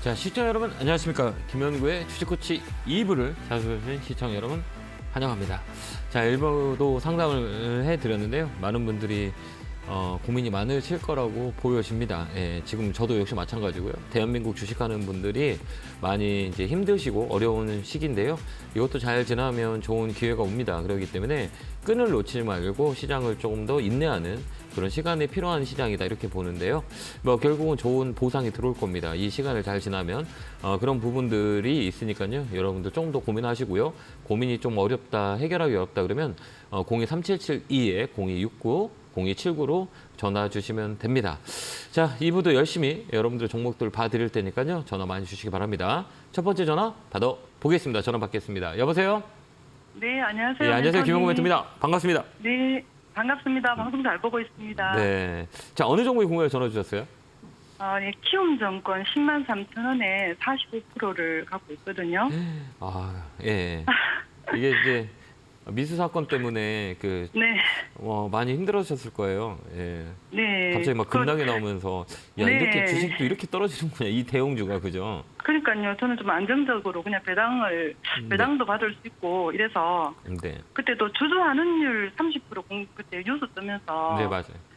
자, 시청자 여러분 안녕하십니까. 김현구의 주식코치 2부를 찾아주신 시청자 여러분 환영합니다. 자, 1부도 상담을 해드렸는데요. 많은 분들이 고민이 많으실 거라고 보여집니다. 예, 지금 저도 역시 마찬가지고요. 대한민국 주식하는 분들이 많이 이제 힘드시고 어려운 시기인데요. 이것도 잘 지나면 좋은 기회가 옵니다. 그렇기 때문에 끈을 놓치지 말고 시장을 조금 더 인내하는 그런 시간이 필요한 시장이다 이렇게 보는데요. 뭐 결국은 좋은 보상이 들어올 겁니다. 이 시간을 잘 지나면 그런 부분들이 있으니까요. 여러분들 좀 더 고민하시고요. 고민이 좀 어렵다, 해결하기 어렵다 그러면 023772에 0269 0279로 전화 주시면 됩니다. 자, 2부도 열심히 여러분들 종목들 봐드릴 테니까요. 전화 많이 주시기 바랍니다. 첫 번째 전화 받아보겠습니다. 전화 받겠습니다. 여보세요? 네, 안녕하세요. 네, 안녕하세요. 김영구 멘토입니다. 반갑습니다. 네, 반갑습니다. 방송 잘 보고 있습니다. 네. 자, 어느 종목이 궁금해 전화 주셨어요? 네, 키움증권 103,000원에 45%를 갖고 있거든요. 아, 예. 이게 이제 미수 사건 때문에 네, 많이 힘들어졌을 거예요. 예. 네. 갑자기 막 급락이 나오면서 야, 네. 이렇게 주식도 이렇게 떨어지는구나. 이 대형주가 그죠? 그러니까요. 저는 좀 안정적으로 그냥 배당도 받을 수 있고 이래서 네. 그때도 주주 환원율 30% 그때 뉴스 뜨면서 네, 맞아요.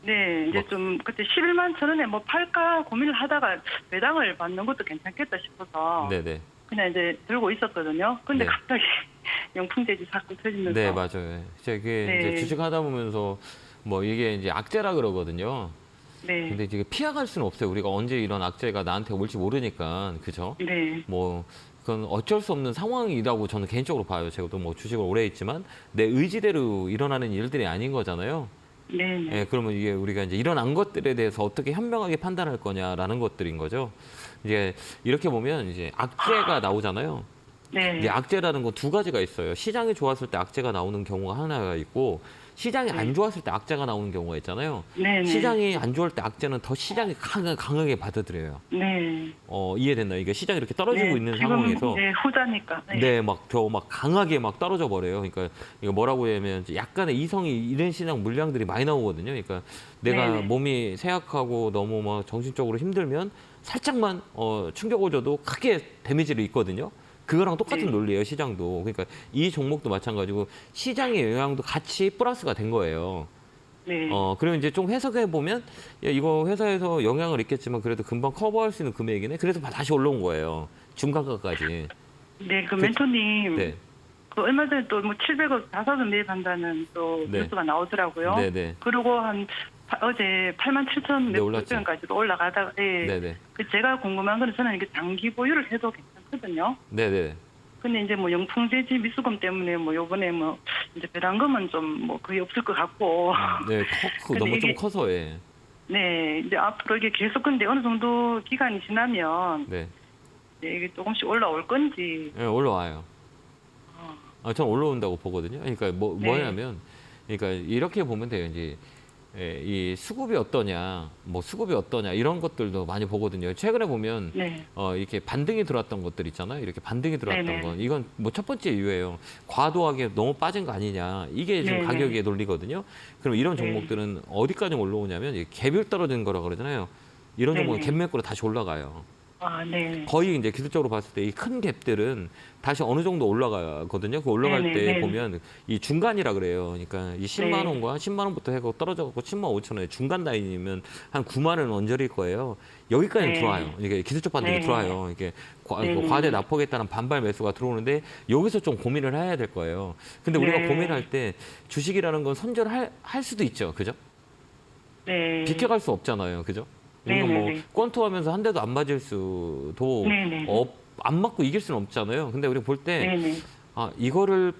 네, 이제 좀 그때 11만 천 원에 뭐 팔까 고민을 하다가 배당을 받는 것도 괜찮겠다 싶어서 네, 네. 그냥 이제 들고 있었거든요. 근데 네. 갑자기 영풍돼지 사건 터지면서 네, 맞아요. 이게 네. 이제 주식하다 보면서 뭐 이게 이제 악재라 그러거든요. 네, 근데 이게 피해갈 수는 없어요. 우리가 언제 이런 악재가 나한테 올지 모르니까. 그죠? 네, 뭐 그건 어쩔 수 없는 상황이라고 저는 개인적으로 봐요. 제가도 뭐 주식을 오래 했지만 내 의지대로 일어나는 일들이 아닌 거잖아요. 네, 네. 예, 그러면 이게 우리가 이제 일어난 것들에 대해서 어떻게 현명하게 판단할 거냐라는 것들인 거죠. 이제 이렇게 보면 이제 악재가 나오잖아요. 네. 이제 악재라는 건 두 가지가 있어요. 시장이 좋았을 때 악재가 나오는 경우가 하나가 있고 시장이 안 좋았을 때 악재가 나오는 경우가 있잖아요. 네, 네. 시장이 안 좋을 때 악재는 더 시장이 강하게 받아들여요. 네. 이해됐나요? 이게 시장이 이렇게 떨어지고 네, 있는 지금, 상황에서 네, 후자니까. 네. 네, 막 더 막 강하게 막 떨어져 버려요. 그러니까 이거 뭐라고 하면 약간의 이성이 이런 시장 물량들이 많이 나오거든요. 그러니까 내가 네네. 몸이 쇠약하고 너무 막 정신적으로 힘들면 살짝만 충격을 줘도 크게 데미지를 입거든요. 그거랑 똑같은 네. 논리예요, 시장도. 그러니까 이 종목도 마찬가지고 시장의 영향도 같이 플러스가 된 거예요. 네. 그리고 이제 좀 해석해 보면 야, 이거 회사에서 영향을 입겠지만 그래도 금방 커버할 수 있는 금액이네. 그래서 다시 올라온 거예요. 중간가까지. 네, 그 멘토님. 네. 그 얼마 전에 또 뭐 700억 자사주 매입한다는 또 네. 뉴스가 나오더라고요. 네, 네. 그리고 어제 87,000 네, 올랐죠. 몇백원까지도 올라가다가, 네. 네네. 그 제가 궁금한 거는 저는 이게 장기 보유를 해도 괜찮거든요. 네네. 근데 이제 뭐 영풍돼지 미수금 때문에 뭐 요번에 뭐 이제 배당금은 좀 뭐 거의 없을 것 같고. 네, 근데 너무 좀 이게- 커서, 예. 네, 이제 앞으로 이게 계속 근데 어느 정도 기간이 지나면 네. 이제 이게 조금씩 올라올 건지. 네, 올라와요. 어, 전 올라온다고 보거든요. 그러니까 네. 뭐냐면, 그러니까 이렇게 보면 돼요. 이제 이 수급이 어떠냐, 수급이 어떠냐 이런 것들도 많이 보거든요. 최근에 보면 네, 이렇게 반등이 들어왔던 것들 있잖아요. 이렇게 반등이 들어왔던 네네. 건 이건 뭐 첫 번째 이유예요. 과도하게 너무 빠진 거 아니냐. 이게 지금 네네. 가격의 논리거든요. 그럼 이런 네. 종목들은 어디까지 올라오냐면 이게 갭을 떨어지는 거라 그러잖아요. 이런 종목은 네네. 갭 매꾸로 다시 올라가요. 네. 거의 이제 기술적으로 봤을 때 이 큰 갭들은 다시 어느 정도 올라가거든요. 그 올라갈 네네, 때 네네. 보면 이 중간이라 그래요. 그러니까 이 10만 네. 원과 10만 원부터 해고 떨어져갖고 10만 5천 원에 중간 라인이면 한 9만 원 언저리일 거예요. 여기까지는 네. 들어와요. 이게 기술적 반등이 네네. 들어와요. 이게 네네. 과대 낙폭에 따른 반발 매수가 들어오는데 여기서 좀 고민을 해야 될 거예요. 근데 우리가 네. 고민할 때 주식이라는 건 손절할 수도 있죠. 그죠? 네. 비켜갈 수 없잖아요. 그죠? 우리가 뭐 네네네. 권투하면서 한 대도 안 맞을 수도 네네. 안 맞고 이길 수는 없잖아요. 근데 우리 볼 때 네네. 이거를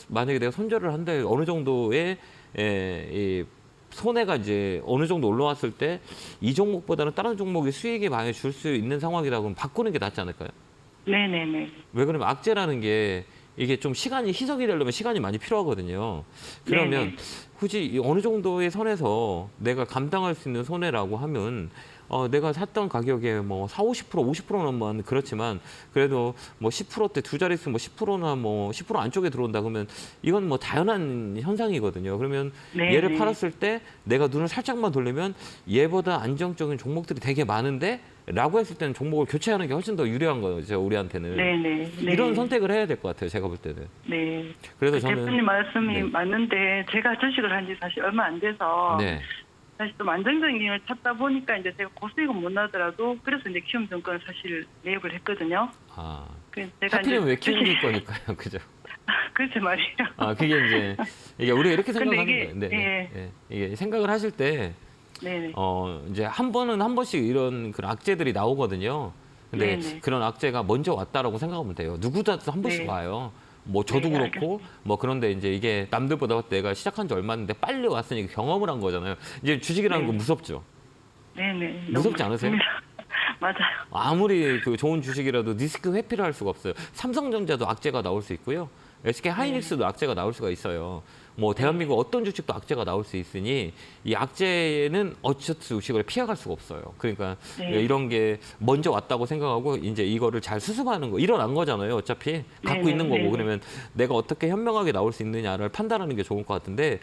만약에 내가 손절을 한데 어느 정도의 이 손해가 이제 어느 정도 올라왔을 때 이 종목보다는 다른 종목이 수익이 많이 줄 수 있는 상황이다 그러면 바꾸는 게 낫지 않을까요? 네네네. 왜 그러면 악재라는 게 이게 좀 희석이 되려면 시간이 많이 필요하거든요. 그러면 네네. 굳이 어느 정도의 선에서 내가 감당할 수 있는 손해라고 하면 내가 샀던 가격에 뭐 40, 50% 50%는 그렇지만 그래도 뭐 10%대 두 자릿수 뭐 10%나 뭐 10% 안쪽에 들어온다 그러면 이건 뭐 자연한 현상이거든요. 그러면 네, 얘를 네. 팔았을 때 내가 눈을 살짝만 돌리면 얘보다 안정적인 종목들이 되게 많은데 라고 했을 때는 종목을 교체하는 게 훨씬 더 유리한 거죠, 우리한테는. 네네. 네. 이런 선택을 해야 될 것 같아요, 제가 볼 때는. 네. 그래서 저는 대표님 말씀이 네. 맞는데 제가 주식을 한 지 사실 얼마 안 돼서 네. 사실 좀 안정적인 걸 찾다 보니까 이제 제가 고수익은 못 나더라도 그래서 이제 키움증권을 사실 매입을 했거든요. 아, 그래서 제가 하필이면 왜 키우는 주식- 거니까요, 그죠? 그렇지 말이에요. 아, 그게 이제 이게 우리가 이렇게 근데 생각하는 이게- 거예요. 네, 예. 네. 이게 생각을 하실 때 네네. 이제 한 번씩 이런 그런 악재들이 나오거든요. 근데 네네. 그런 악재가 먼저 왔다라고 생각하면 돼요. 누구라도 한 번씩 네. 와요. 뭐 저도 네, 그렇고 뭐 그런데 이제 이게 남들보다 내가 시작한 지 얼마 안 됐는데 빨리 왔으니까 경험을 한 거잖아요. 이제 주식이라는 네. 건 무섭죠. 네네. 무섭지 너무 않으세요? 좋습니다. 맞아요. 아무리 그 좋은 주식이라도 리스크 회피를 할 수가 없어요. 삼성전자도 악재가 나올 수 있고요. SK 하이닉스도 악재가 나올 수가 있어요. 뭐 대한민국 어떤 주식도 악재가 나올 수 있으니 이 악재는 어쩔 주식을 피해갈 수가 없어요. 그러니까 네. 이런 게 먼저 왔다고 생각하고 이제 이거를 잘 수습하는 거 일어난 거잖아요. 어차피 갖고 네네, 있는 거고 네네. 그러면 내가 어떻게 현명하게 나올 수 있느냐를 판단하는 게 좋을 것 같은데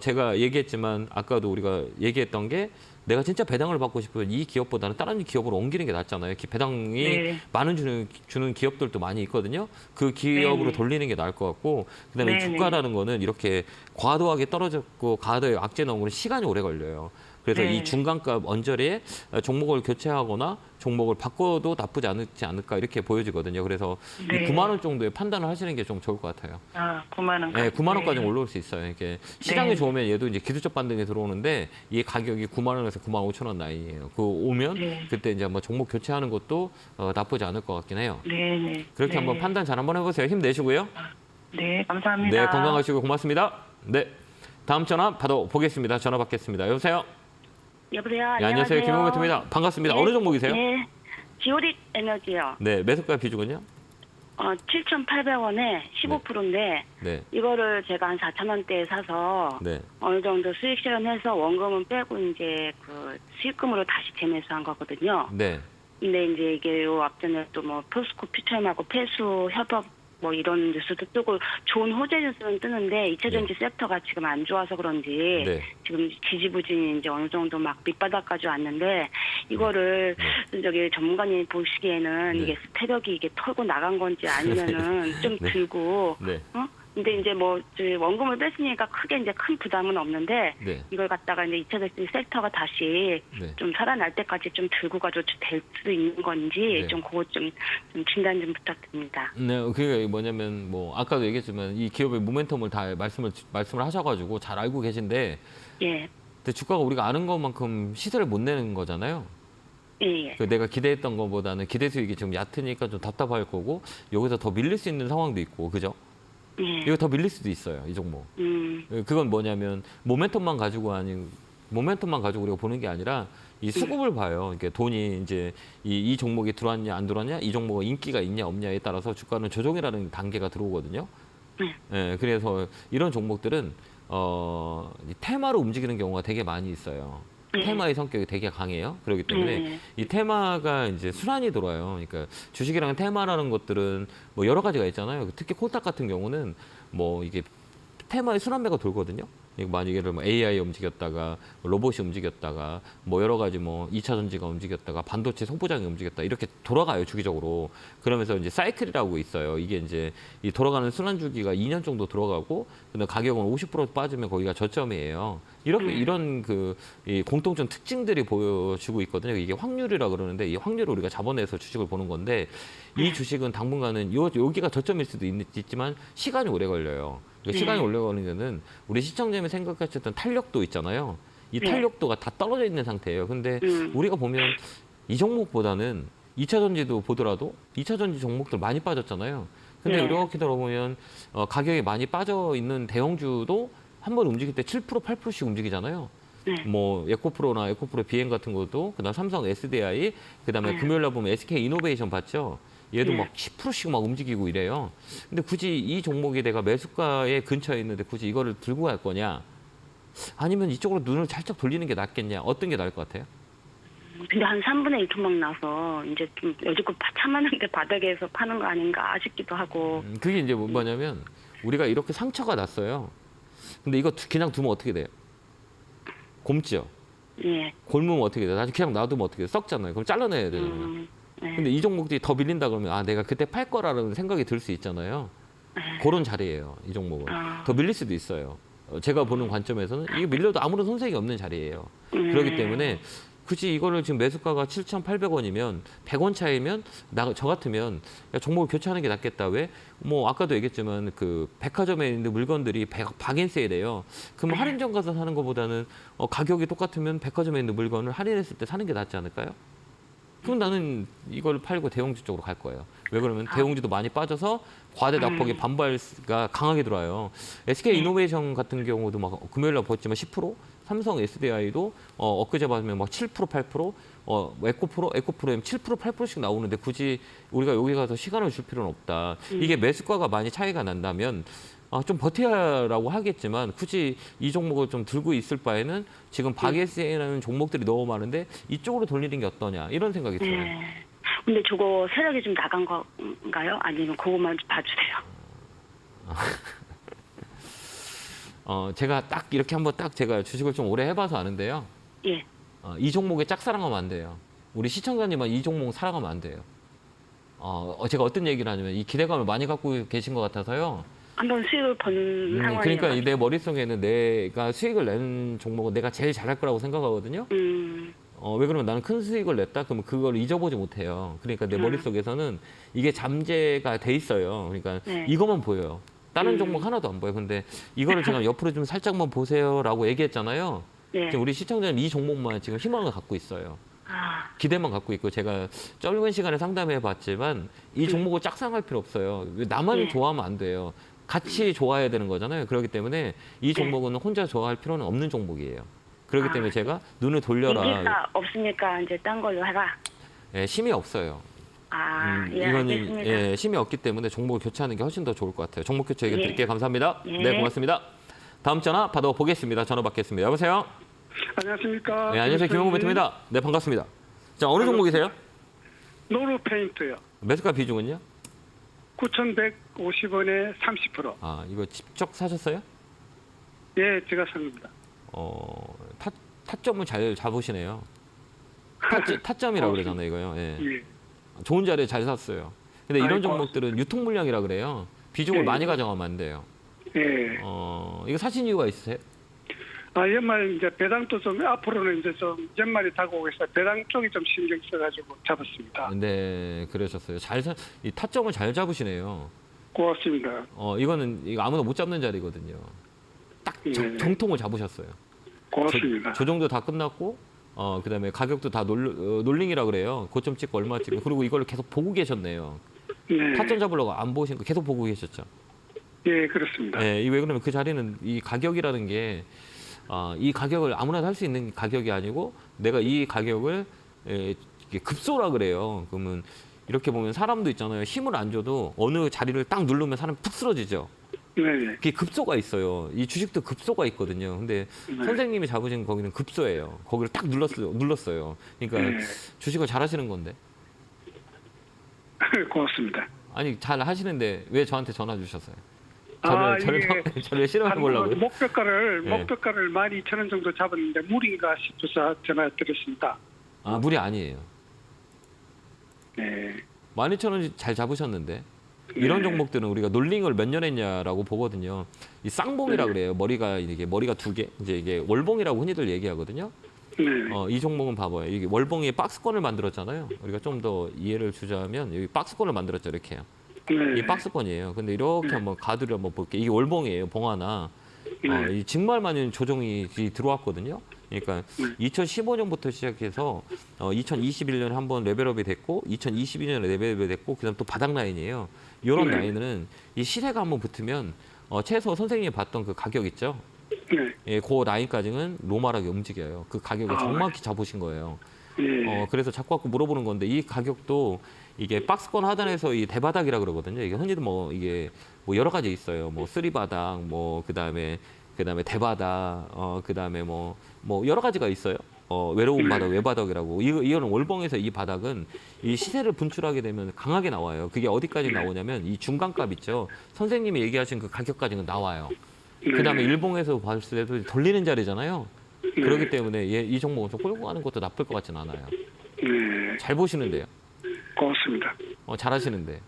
제가 얘기했지만 아까도 우리가 얘기했던 게 내가 진짜 배당을 받고 싶으면 이 기업보다는 다른 기업으로 옮기는 게 낫잖아요. 배당이 네. 많은 주는 기업들도 많이 있거든요. 그 기업으로 네네. 돌리는 게 나을 것 같고 그다음에 네네. 주가라는 거는 이렇게 과도하게 떨어졌고 과도하게 악재 나오면 시간이 오래 걸려요. 그래서 네. 이 중간값 언저리에 종목을 교체하거나 종목을 바꿔도 나쁘지 않을까 이렇게 보여지거든요. 그래서 네. 이 9만 원 정도의 판단을 하시는 게 좀 좋을 것 같아요. 아, 9만 원. 네, 9만 원까지 올라올 수 있어요. 이게 시장이 네. 좋으면 얘도 이제 기술적 반등이 들어오는데 이 가격이 9만 원에서 9만 5천 원 나이에요. 그 오면 네. 그때 이제 한번 종목 교체하는 것도 나쁘지 않을 것 같긴 해요. 네네. 그렇게 네. 한번 판단 잘 한번 해보세요. 힘내시고요. 네, 감사합니다. 네, 건강하시고 고맙습니다. 네, 다음 전화 받아보겠습니다. 전화 받겠습니다. 여보세요? 여보세요. 네, 안녕하세요. 김용배입니다. 반갑습니다. 어느 종목이세요? 네. 지오릿 에너지요. 네, 매수가 비중은요? 7,800원에 15%인데 네, 이거를 제가 한 4,000원대에 사서 네, 어느 정도 수익 실현해서 원금은 빼고 이제 그 수익금으로 다시 재매수한 거거든요. 네, 근데 이제 이게 요 앞전에 또 뭐 포스코 퓨처엠하고 폐수 협업 뭐 이런 뉴스도 뜨고 좋은 호재 뉴스는 뜨는데 2차전지 섹터가 지금 안 좋아서 그런지 네. 지금 지지부진이 이제 어느 정도 막 밑바닥까지 왔는데 이거를 저기 전문가님 보시기에는 네. 이게 세력이 이게 털고 나간 건지 아니면은 좀 네. 들고 네, 근데 이제 뭐 저기 원금을 뺐으니까 크게 이제 큰 부담은 없는데 네, 이걸 갖다가 이제 2차전지 섹터가 다시 네. 좀 살아날 때까지 좀 들고 가도 될 수도 있는 건지 네. 좀 그것 좀 진단 좀 부탁드립니다. 네, 그게 뭐냐면 뭐 아까도 얘기했지만 이 기업의 모멘텀을 다 말씀을 하셔가지고 잘 알고 계신데, 예, 근데 주가가 우리가 아는 것만큼 시세를 못 내는 거잖아요. 예, 예. 그 내가 기대했던 것보다는 기대 수익이 좀 얕으니까 좀 답답할 거고 여기서 더 밀릴 수 있는 상황도 있고, 그죠? 예. 이거 더 밀릴 수도 있어요, 이 종목. 그건 뭐냐면 모멘텀만 가지고 우리가 보는 게 아니라 이 수급을 봐요. 이게 돈이 이제 이 종목이 들어왔냐 안 들어왔냐, 이 종목은 인기가 있냐 없냐에 따라서 주가는 조정이라는 단계가 들어오거든요. 예, 그래서 이런 종목들은 이 테마로 움직이는 경우가 되게 많이 있어요. 테마의 성격이 되게 강해요. 그렇기 때문에 이 테마가 이제 순환이 돌아요. 그러니까 주식이랑 테마라는 것들은 뭐 여러 가지가 있잖아요. 특히 콜탁 같은 경우는 뭐 이게 테마의 순환매가 돌거든요. 만약에 뭐 AI 움직였다가 로봇이 움직였다가 뭐 여러 가지 뭐 2차 전지가 움직였다가 반도체 소부장이 움직였다 이렇게 돌아가요, 주기적으로. 그러면서 이제 사이클이라고 있어요. 이게 이제 이 돌아가는 순환 주기가 2년 정도 들어가고 근데 가격은 50% 빠지면 거기가 저점이에요. 이런 이 공통점 특징들이 보여주고 있거든요. 이게 확률이라 그러는데 이 확률을 우리가 자본에서 주식을 보는 건데 이 주식은 당분간은 여기가 저점일 수도 있지만 시간이 오래 걸려요. 그러니까 시간이 오래 걸리면은 우리 시청자님이 생각하셨던 탄력도 있잖아요. 이 탄력도가 다 떨어져 있는 상태예요. 근데 우리가 보면 이 종목보다는 2차 전지도 보더라도 2차 전지 종목들 많이 빠졌잖아요. 근데 이렇게 들어보면 가격이 많이 빠져 있는 대형주도 한 번 움직일 때 7%, 8%씩 움직이잖아요. 뭐 에코프로나 에코프로 비행 같은 것도 그다음 삼성 SDI 그다음에 금요일 날 보면 SK 이노베이션 봤죠. 얘도 막 10%씩 막 움직이고 이래요. 근데 굳이 이 종목이 내가 매수가에 근처에 있는데 굳이 이거를 들고 갈 거냐? 아니면 이쪽으로 눈을 살짝 돌리는 게 낫겠냐? 어떤 게 나을 것 같아요? 근데 한 3분의 1 토막 나서 이제 좀 여지껏 참았는데 바닥에서 파는 거 아닌가 싶기도 하고. 그게 이제 뭐냐면 우리가 이렇게 상처가 났어요. 근데 이거 그냥 두면 어떻게 돼요? 곪죠. 예. 골무면 어떻게 돼? 나중에 그냥 놔두면 어떻게 돼? 썩잖아요. 그럼 잘라내야 되잖아요. 네. 근데 이 종목들이 더 밀린다 그러면 아 내가 그때 팔 거라는 생각이 들 수 있잖아요. 그런 자리예요. 이 종목은. 더 밀릴 수도 있어요. 제가 보는 관점에서는 이게 밀려도 아무런 손색이 없는 자리예요. 그렇기 때문에 굳이 이거를 지금 매수가가 7,800원이면 100원 차이면 저 같으면 야, 종목을 교체하는 게 낫겠다. 왜? 뭐 아까도 얘기했지만 그 백화점에 있는 물건들이 박인 세일해요. 그럼 할인점 가서 사는 것보다는 가격이 똑같으면 백화점에 있는 물건을 할인했을 때 사는 게 낫지 않을까요? 그럼 나는 이걸 팔고 대형주 쪽으로 갈 거예요. 왜 그러면 대형주도 많이 빠져서 과대 낙폭의 반발가 강하게 들어와요. SK 이노베이션 같은 경우도 막 금요일 날 보았지만 10%, 삼성 SDI도 엊그제 봐면 막 7%, 8%, 에코프로엠 7%, 8%씩 나오는데 굳이 우리가 여기 가서 시간을 줄 필요는 없다. 이게 매수가가 많이 차이가 난다면 좀 버텨라고 하겠지만 굳이 이 종목을 좀 들고 있을 바에는 지금 박예스라는 종목들이 너무 많은데 이쪽으로 돌리는 게 어떠냐 이런 생각이 들어요. 네. 근데 저거 세력이 좀 나간 건가요? 아니면 그것만 좀 봐주세요. 제가 딱 이렇게 한번 딱 제가 주식을 좀 오래 해봐서 아는데요. 예. 이 종목에 짝사랑하면 안 돼요. 우리 시청자님은 이 종목 사랑하면 안 돼요. 제가 어떤 얘기를 하냐면 이 기대감을 많이 갖고 계신 것 같아서요. 한번 수익을 버는 상황이에요. 그러니까 내 머릿속에는 내가 수익을 내는 종목은 내가 제일 잘할 거라고 생각하거든요. 왜 그러면 나는 큰 수익을 냈다? 그러면 그걸 잊어보지 못해요. 그러니까 내 머릿속에서는 이게 잠재가 돼 있어요. 그러니까 네. 이것만 보여요. 다른 종목 하나도 안 보여요. 근데 이거를 제가 옆으로 좀 살짝만 보세요라고 얘기했잖아요. 네. 지금 우리 시청자님 이 종목만 지금 희망을 갖고 있어요. 아, 기대만 갖고 있고 제가 짧은 시간에 상담해 봤지만 이 종목을 짝상할 필요 없어요. 나만 네. 좋아하면 안 돼요. 같이 좋아해야 되는 거잖아요. 그렇기 때문에 이 종목은 혼자 좋아할 필요는 없는 종목이에요. 그렇기 때문에 제가 눈을 돌려라. 인기가 없으니까 이제 딴 걸로 해라. 예, 심이 없어요. 아, 예, 이거는 알겠습니다. 예, 심이 없기 때문에 종목을 교체하는 게 훨씬 더 좋을 것 같아요. 종목 교체 얘기 예. 드릴게요. 감사합니다. 예. 네, 고맙습니다. 다음 전화 받아보겠습니다. 전화 받겠습니다. 여보세요? 안녕하십니까. 네, 안녕하세요. 김용호 배트입니다. 네, 반갑습니다. 자, 어느 종목이세요? 노루페인트요. 매수가 비중은요? 9,150원에 30%. 아, 이거 직접 사셨어요? 예, 제가 산 겁니다. 타점을 잘 잡으시네요. 타점이라고 그러잖아요, 이거요. 예. 예. 좋은 자리에 잘 샀어요. 근데 이런 아이고. 종목들은 유통 물량이라 그래요. 비중을 예. 많이 가져가면 안 돼요. 예. 이거 사신 이유가 있으세요? 연말 이제 배당도 좀 앞으로는 이제 좀 연말이 다가오고 있어서 배당 쪽이 좀 신경 써가지고 잡았습니다. 네, 그러셨어요. 이 타점을 잘 잡으시네요. 고맙습니다. 이거 아무나 못 잡는 자리거든요. 딱 네. 정통을 잡으셨어요. 고맙습니다. 조정도 다 끝났고, 그다음에 가격도 다 놀링이라 그래요. 고점 찍고 얼마 찍고. 그리고 이걸 계속 보고 계셨네요. 네. 타점 잡으려고 안 보신 거 계속 보고 계셨죠. 예, 그렇습니다. 네, 왜 그러면 그 자리는 이 가격이라는 게 이 가격을 아무나 살 수 있는 가격이 아니고 내가 이 가격을 이게 급소라 그래요. 그러면 이렇게 보면 사람도 있잖아요. 힘을 안 줘도 어느 자리를 딱 누르면 사람이 푹 쓰러지죠. 네. 그게 급소가 있어요. 이 주식도 급소가 있거든요. 근데 네. 선생님이 잡으신 거기는 급소예요. 거기를 딱 눌렀어요. 그러니까 네. 주식을 잘 하시는 건데. 고맙습니다. 아니 잘 하시는데 왜 저한테 전화 주셨어요? 이게 저를 실험해 보려고요? 목표가를 네. 12,000원 정도 잡았는데 무리인가 싶어서 전화드렸습니다. 무리 아니에요. 네. 12,000원 잘 잡으셨는데 이런 종목들은 우리가 놀링을 몇 년 했냐라고 보거든요. 이 쌍봉이라 그래요. 머리가 두 개. 이제 이게 월봉이라고 흔히들 얘기하거든요. 네. 이 종목은 봐봐요. 이게 월봉이 박스권을 만들었잖아요. 우리가 좀 더 이해를 주자면 여기 박스권을 만들었죠. 이렇게요. 네. 이 박스권이에요. 근데 이렇게 한번 가드를 한번 볼게요. 이게 월봉이에요. 봉 하나. 네. 이 정말 많은 조정이 들어왔거든요. 그러니까 2015년부터 시작해서 2021년에 한번 레벨업이 됐고 2022년에 레벨업이 됐고 그다음 또 바닥 라인이에요. 이런 네. 라인은 이 시세가 한번 붙으면 최소 선생님이 봤던 그 가격 있죠. 네. 예, 그 라인까지는 노멀하게 움직여요. 그 가격을 정확히 잡으신 거예요. 네. 그래서 자꾸 물어보는 건데 이 가격도 이게 박스권 하단에서 이 대바닥이라 그러거든요. 이게 흔히도 이게 여러 가지 있어요. 쓰리바닥, 그다음에 대바닥, 그다음에 여러 가지가 있어요. 외로운 바닥, 외바닥이라고. 이거는 월봉에서 이 바닥은 이 시세를 분출하게 되면 강하게 나와요. 그게 어디까지 나오냐면 이 중간값 있죠. 선생님이 얘기하신 그 가격까지는 나와요. 그다음에 일봉에서 봤을 때도 돌리는 자리잖아요. 그렇기 때문에 이 종목은 좀 끌고 가는 것도 나쁠 것 같진 않아요. 네, 잘 보시는데요. 고맙습니다. 잘하시는데.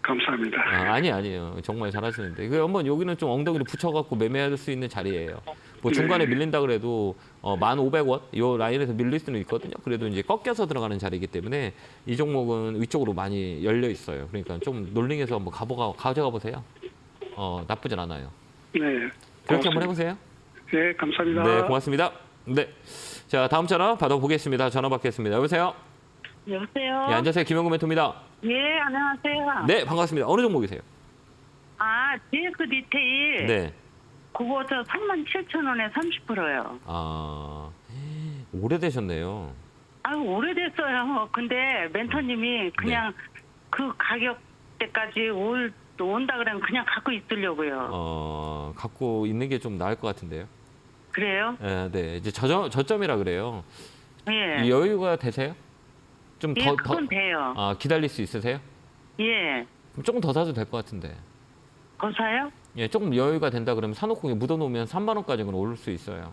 감사합니다. 아니에요. 정말 잘하시는데. 한번 여기는 좀 엉덩이를 붙여갖고 매매할 수 있는 자리예요. 뭐 중간에 밀린다 그래도 1,500원 요 라인에서 밀릴 수는 있거든요. 그래도 이제 꺾여서 들어가는 자리이기 때문에 이 종목은 위쪽으로 많이 열려 있어요. 그러니까 좀 놀링해서 한번 가져가 보세요. 나쁘진 않아요. 네, 그렇게 한번 고맙습니다. 해보세요. 네, 감사합니다. 네, 고맙습니다. 네. 자, 다음 전화 받아보겠습니다. 전화 받겠습니다. 여보세요? 여보세요. 예, 안녕하세요. 김영구 멘토입니다. 예, 안녕하세요. 네, 반갑습니다. 어느 종목이세요? GS 디테일. 네. 그거 저 37,000원에 30%요. 오래되셨네요. 오래됐어요. 근데 멘토님이 그냥 그 가격대까지 온다 그러면 그냥 갖고 있으려고요. 갖고 있는 게 좀 나을 것 같은데요. 그래요? 네. 이제 저점이라 그래요. 예. 여유가 되세요? 좀 예, 더, 그건 돼요. 기다릴 수 있으세요? 예. 그럼 조금 더 사도 될 것 같은데. 더 사요? 예, 조금 여유가 된다 그러면 사놓고 묻어놓으면 3만 원까지는 오를 수 있어요.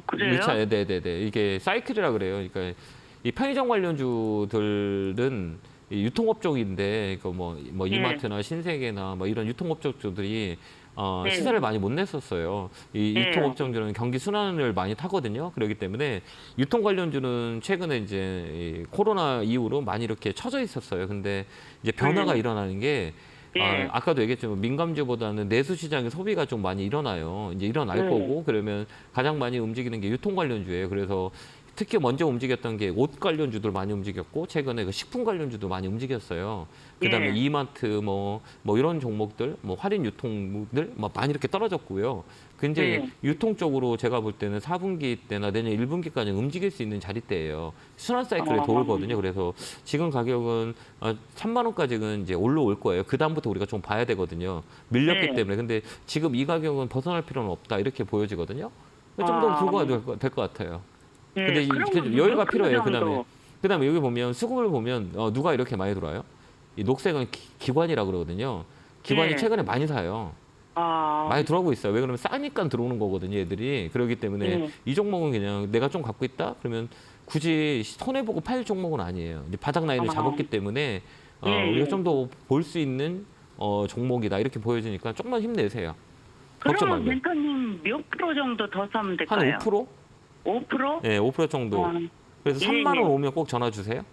그래요? 네네네. 이게 사이클이라 그래요. 그러니까 이 편의점 관련주들은 이 유통업종인데, 뭐 예. 이마트나 신세계나 뭐 이런 유통업종주들이 네. 시세를 많이 못 냈었어요. 이 네. 유통업종들은 경기 순환을 많이 타거든요. 그렇기 때문에 유통 관련주는 최근에 이제 이 코로나 이후로 많이 이렇게 처져 있었어요. 근데 이제 변화가 일어나는 게 예. 아까도 얘기했지만 민감주보다는 내수 시장의 소비가 좀 많이 일어나요. 이제 일어날 거고 그러면 가장 많이 움직이는 게 유통 관련주예요. 그래서 특히 먼저 움직였던 게 옷 관련주들 많이 움직였고 최근에 그 식품 관련주도 많이 움직였어요. 그다음에 예. 이마트 뭐 이런 종목들, 뭐 할인 유통들 뭐 많이 이렇게 떨어졌고요. 굉장히 예. 유통 쪽으로 제가 볼 때는 4분기 때나 내년 1분기까지 움직일 수 있는 자리대예요. 순환 사이클에 돌거든요. 그래서 지금 가격은 3만 원까지는 이제 올라올 거예요. 그 다음부터 우리가 좀 봐야 되거든요. 밀렸기 네. 때문에. 근데 지금 이 가격은 벗어날 필요는 없다 이렇게 보여지거든요. 좀 더 두고 가도 될 것 같아요. 예. 근데 그럼 여유가 몇 필요해요. 정도? 그다음에 여기 보면 수급을 보면 누가 이렇게 많이 들어와요? 이 녹색은 기관이라 그러거든요. 기관이 네. 최근에 많이 사요. 많이 들어오고 있어요. 왜 그러면 싸니까 들어오는 거거든요, 얘들이. 그렇기 때문에 이 종목은 그냥 내가 좀 갖고 있다? 그러면 굳이 손해보고 팔 종목은 아니에요. 이제 바닥 라인을 잡았기 때문에 우리가 좀 더 볼 수 있는 종목이다. 이렇게 보여지니까 조금만 힘내세요. 걱정 그러면 말고. 멘토님 몇 프로 정도 더 사면 한 될까요? 5%? 5%? 네, 5% 정도. 그래서 예, 3만 원 예. 오면 꼭 전화 주세요.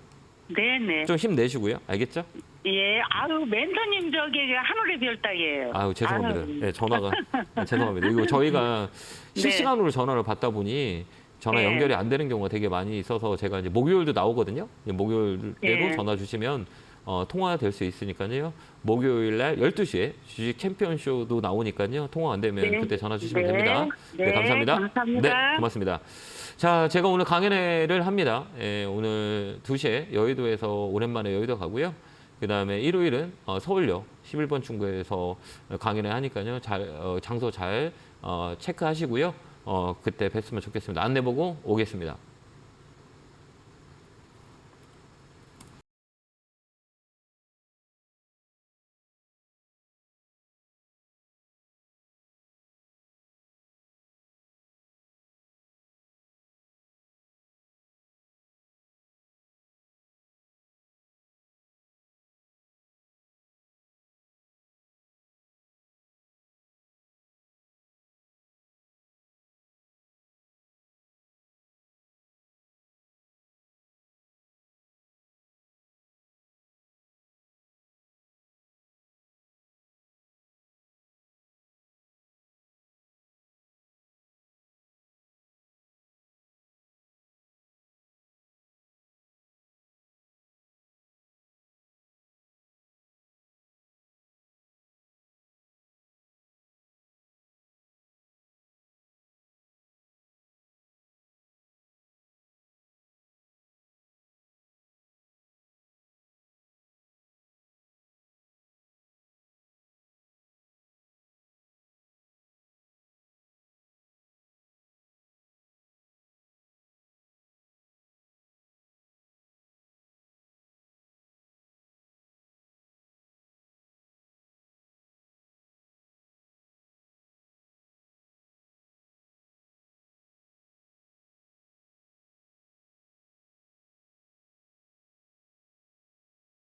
네네. 좀 힘내시고요. 알겠죠? 예, 멘토님 저기 하늘의 별따기예요. 아유, 죄송합니다. 아유. 네, 전화가. 죄송합니다. 이거 저희가 네. 실시간으로 전화를 받다 보니 전화 네. 연결이 안 되는 경우가 되게 많이 있어서 제가 이제 목요일도 나오거든요. 목요일에도 네. 전화 주시면 통화될 수 있으니까요. 목요일 날 12시에 주식 챔피언 쇼도 나오니까요. 통화 안 되면 네. 그때 전화 주시면 네. 됩니다. 네, 네, 감사합니다. 감사합니다. 네, 고맙습니다. 자, 제가 오늘 강연회를 합니다. 오늘 2시에 여의도에서 오랜만에 여의도 가고요. 그다음에 일요일은 서울역 11번 출구에서 강연회 하니까요. 장소 잘 체크하시고요. 그때 뵀으면 좋겠습니다. 안내 보고 오겠습니다.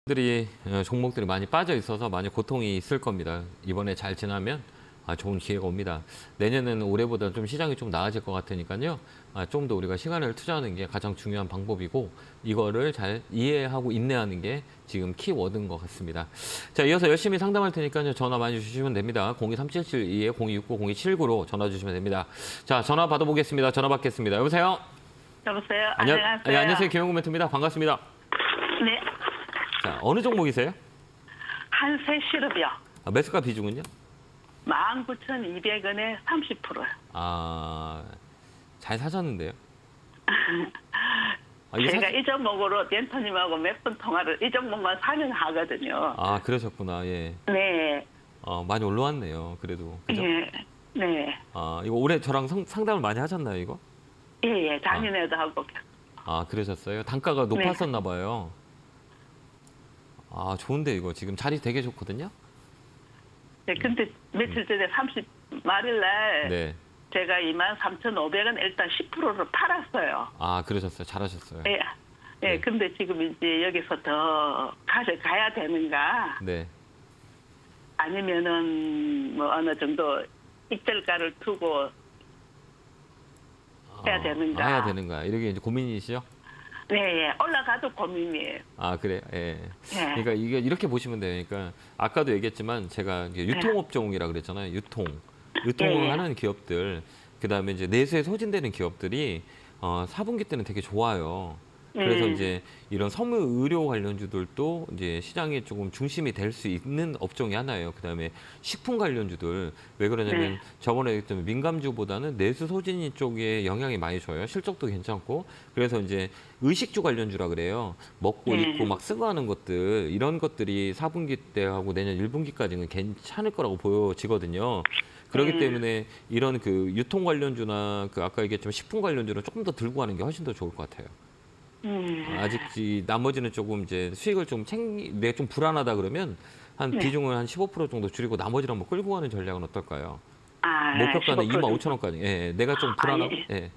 들이 종목들이 많이 빠져 있어서 많이 고통이 있을 겁니다. 이번에 잘 지나면 좋은 기회가 옵니다. 내년에는 올해보다 좀 시장이 좀 나아질 것 같으니까요. 좀 더 우리가 시간을 투자하는 게 가장 중요한 방법이고 이거를 잘 이해하고 인내하는 게 지금 키워드인 것 같습니다. 자, 이어서 열심히 상담할 테니까요. 전화 많이 주시면 됩니다. 02372에 0269-0279로 전화 주시면 됩니다. 자, 전화 받아보겠습니다. 전화 받겠습니다. 여보세요? 여보세요. 안녕하세요. 네, 안녕하세요. 김영구 멘토입니다. 반갑습니다. 네. 자, 어느 종목이세요? 한세 시럽이요. 매수가 비중은요? 19,200원에 30%요. 잘 사셨는데요. 이거 제가 이 종목으로 멘토님하고 몇 번 통화를 이 종목만 사면 하거든요. 그러셨구나. 예. 네. 많이 올라왔네요. 그래도. 그죠? 네. 네. 이거 올해 저랑 상담을 많이 하셨나요, 이거? 예, 작년에도 하고. 그러셨어요? 단가가 높았었나 봐요. 좋은데 이거 지금 자리 되게 좋거든요. 네, 근데 며칠 전에 30말일 날 네. 제가 23,500원 일단 10%를 팔았어요. 그러셨어요. 잘하셨어요. 예. 예, 네. 근데 지금 이제 여기서 더 가져가야 되는가? 네. 아니면은 뭐 어느 정도 익절가를 두고 해야 되는가? 해야 되는가? 이렇게 이제 고민이시죠? 네, 예. 올라가도 고민이에요. 그래. 예. 예. 그러니까 이게 이렇게 보시면 돼요. 그러니까 아까도 얘기했지만 제가 이제 유통업종이라 그랬잖아요. 유통을 예. 하는 기업들, 그다음에 이제 내수에 소진되는 기업들이 4분기 때는 되게 좋아요. 그래서 이제 이런 섬유 의료 관련주들도 이제 시장에 조금 중심이 될 수 있는 업종이 하나예요. 그다음에 식품 관련주들 왜 그러냐면 네. 저번에 얘기했던 민감주보다는 내수 소진이 쪽에 영향이 많이 줘요. 실적도 괜찮고 그래서 이제 의식주 관련주라 그래요. 먹고 네. 입고 막 쓰고 하는 것들 이런 것들이 4분기 때하고 내년 1분기까지는 괜찮을 거라고 보여지거든요. 그렇기 때문에 이런 그 유통 관련주나 그 아까 얘기했지만 식품 관련주는 조금 더 들고 가는 게 훨씬 더 좋을 것 같아요. 아직 나머지는 조금 이제 수익을 좀 내가 좀 불안하다 그러면 한 비중을 한 15% 정도 줄이고 나머지를 한번 끌고 가는 전략은 어떨까요? 목표가는 25,000원까지. 예, 내가 좀 불안하고. 예. 예.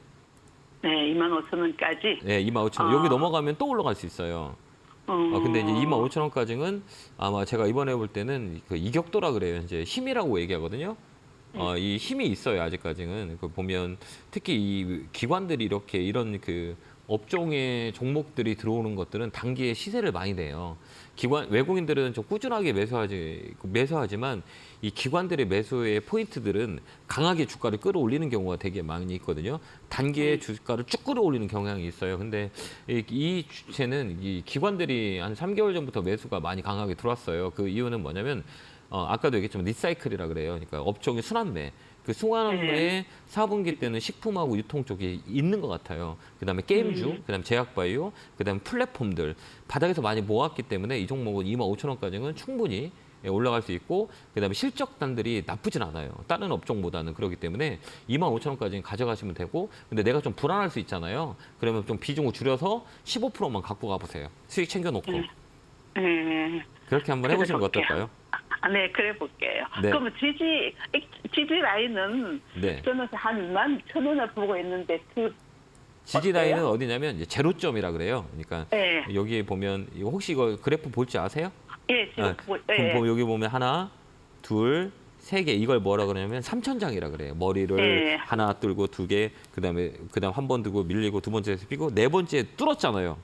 네, 25,000원까지. 예, 25,000원. 여기 넘어가면 또 올라갈 수 있어요. 근데 이제 25,000원까지는 아마 제가 이번에 볼 때는 그 이격도라 그래요. 이제 힘이라고 얘기하거든요. 이 힘이 있어요. 아직까지는. 그 보면 특히 이 기관들이 이렇게 이런 그 업종의 종목들이 들어오는 것들은 단기에 시세를 많이 내요. 외국인들은 좀 꾸준하게 매수하지만 이 기관들의 매수의 포인트들은 강하게 주가를 끌어올리는 경우가 되게 많이 있거든요. 단기에 주가를 쭉 끌어올리는 경향이 있어요. 근데 이 주체는 이 기관들이 한 3개월 전부터 매수가 많이 강하게 들어왔어요. 그 이유는 뭐냐면 아까도 얘기했지만 리사이클이라 그래요. 그러니까 업종의 순환매. 그 순환매에 4분기 때는 식품하고 유통 쪽이 있는 것 같아요. 그다음에 게임주, 그다음에 제약바이오, 그다음에 플랫폼들 바닥에서 많이 모았기 때문에 이 종목은 25,000원까지는 충분히 올라갈 수 있고 그다음에 실적단들이 나쁘진 않아요. 다른 업종보다는 그렇기 때문에 25,000원까지는 가져가시면 되고 근데 내가 좀 불안할 수 있잖아요. 그러면 좀 비중을 줄여서 15%만 갖고 가보세요. 수익 챙겨놓고. 그렇게 한번 해보시는 거 어떨까요? 네, 그래 볼게요. 네. 그러면 지지 라인은 네. 저는 한 11,000원을 보고 있는데 지지 라인은 어디냐면 이제 제로점이라 그래요. 그러니까 네. 여기에 보면 이거 혹시 이거 그래프 볼지 아세요? 예, 지금 그럼 여기 보면 하나, 둘, 세 개 이걸 뭐라 그러냐면 3천장이라 그래요. 머리를 네. 하나 뚫고 두 개, 그다음 한 번 들고 밀리고 두 번째에서 피고 네 번째 뚫었잖아요.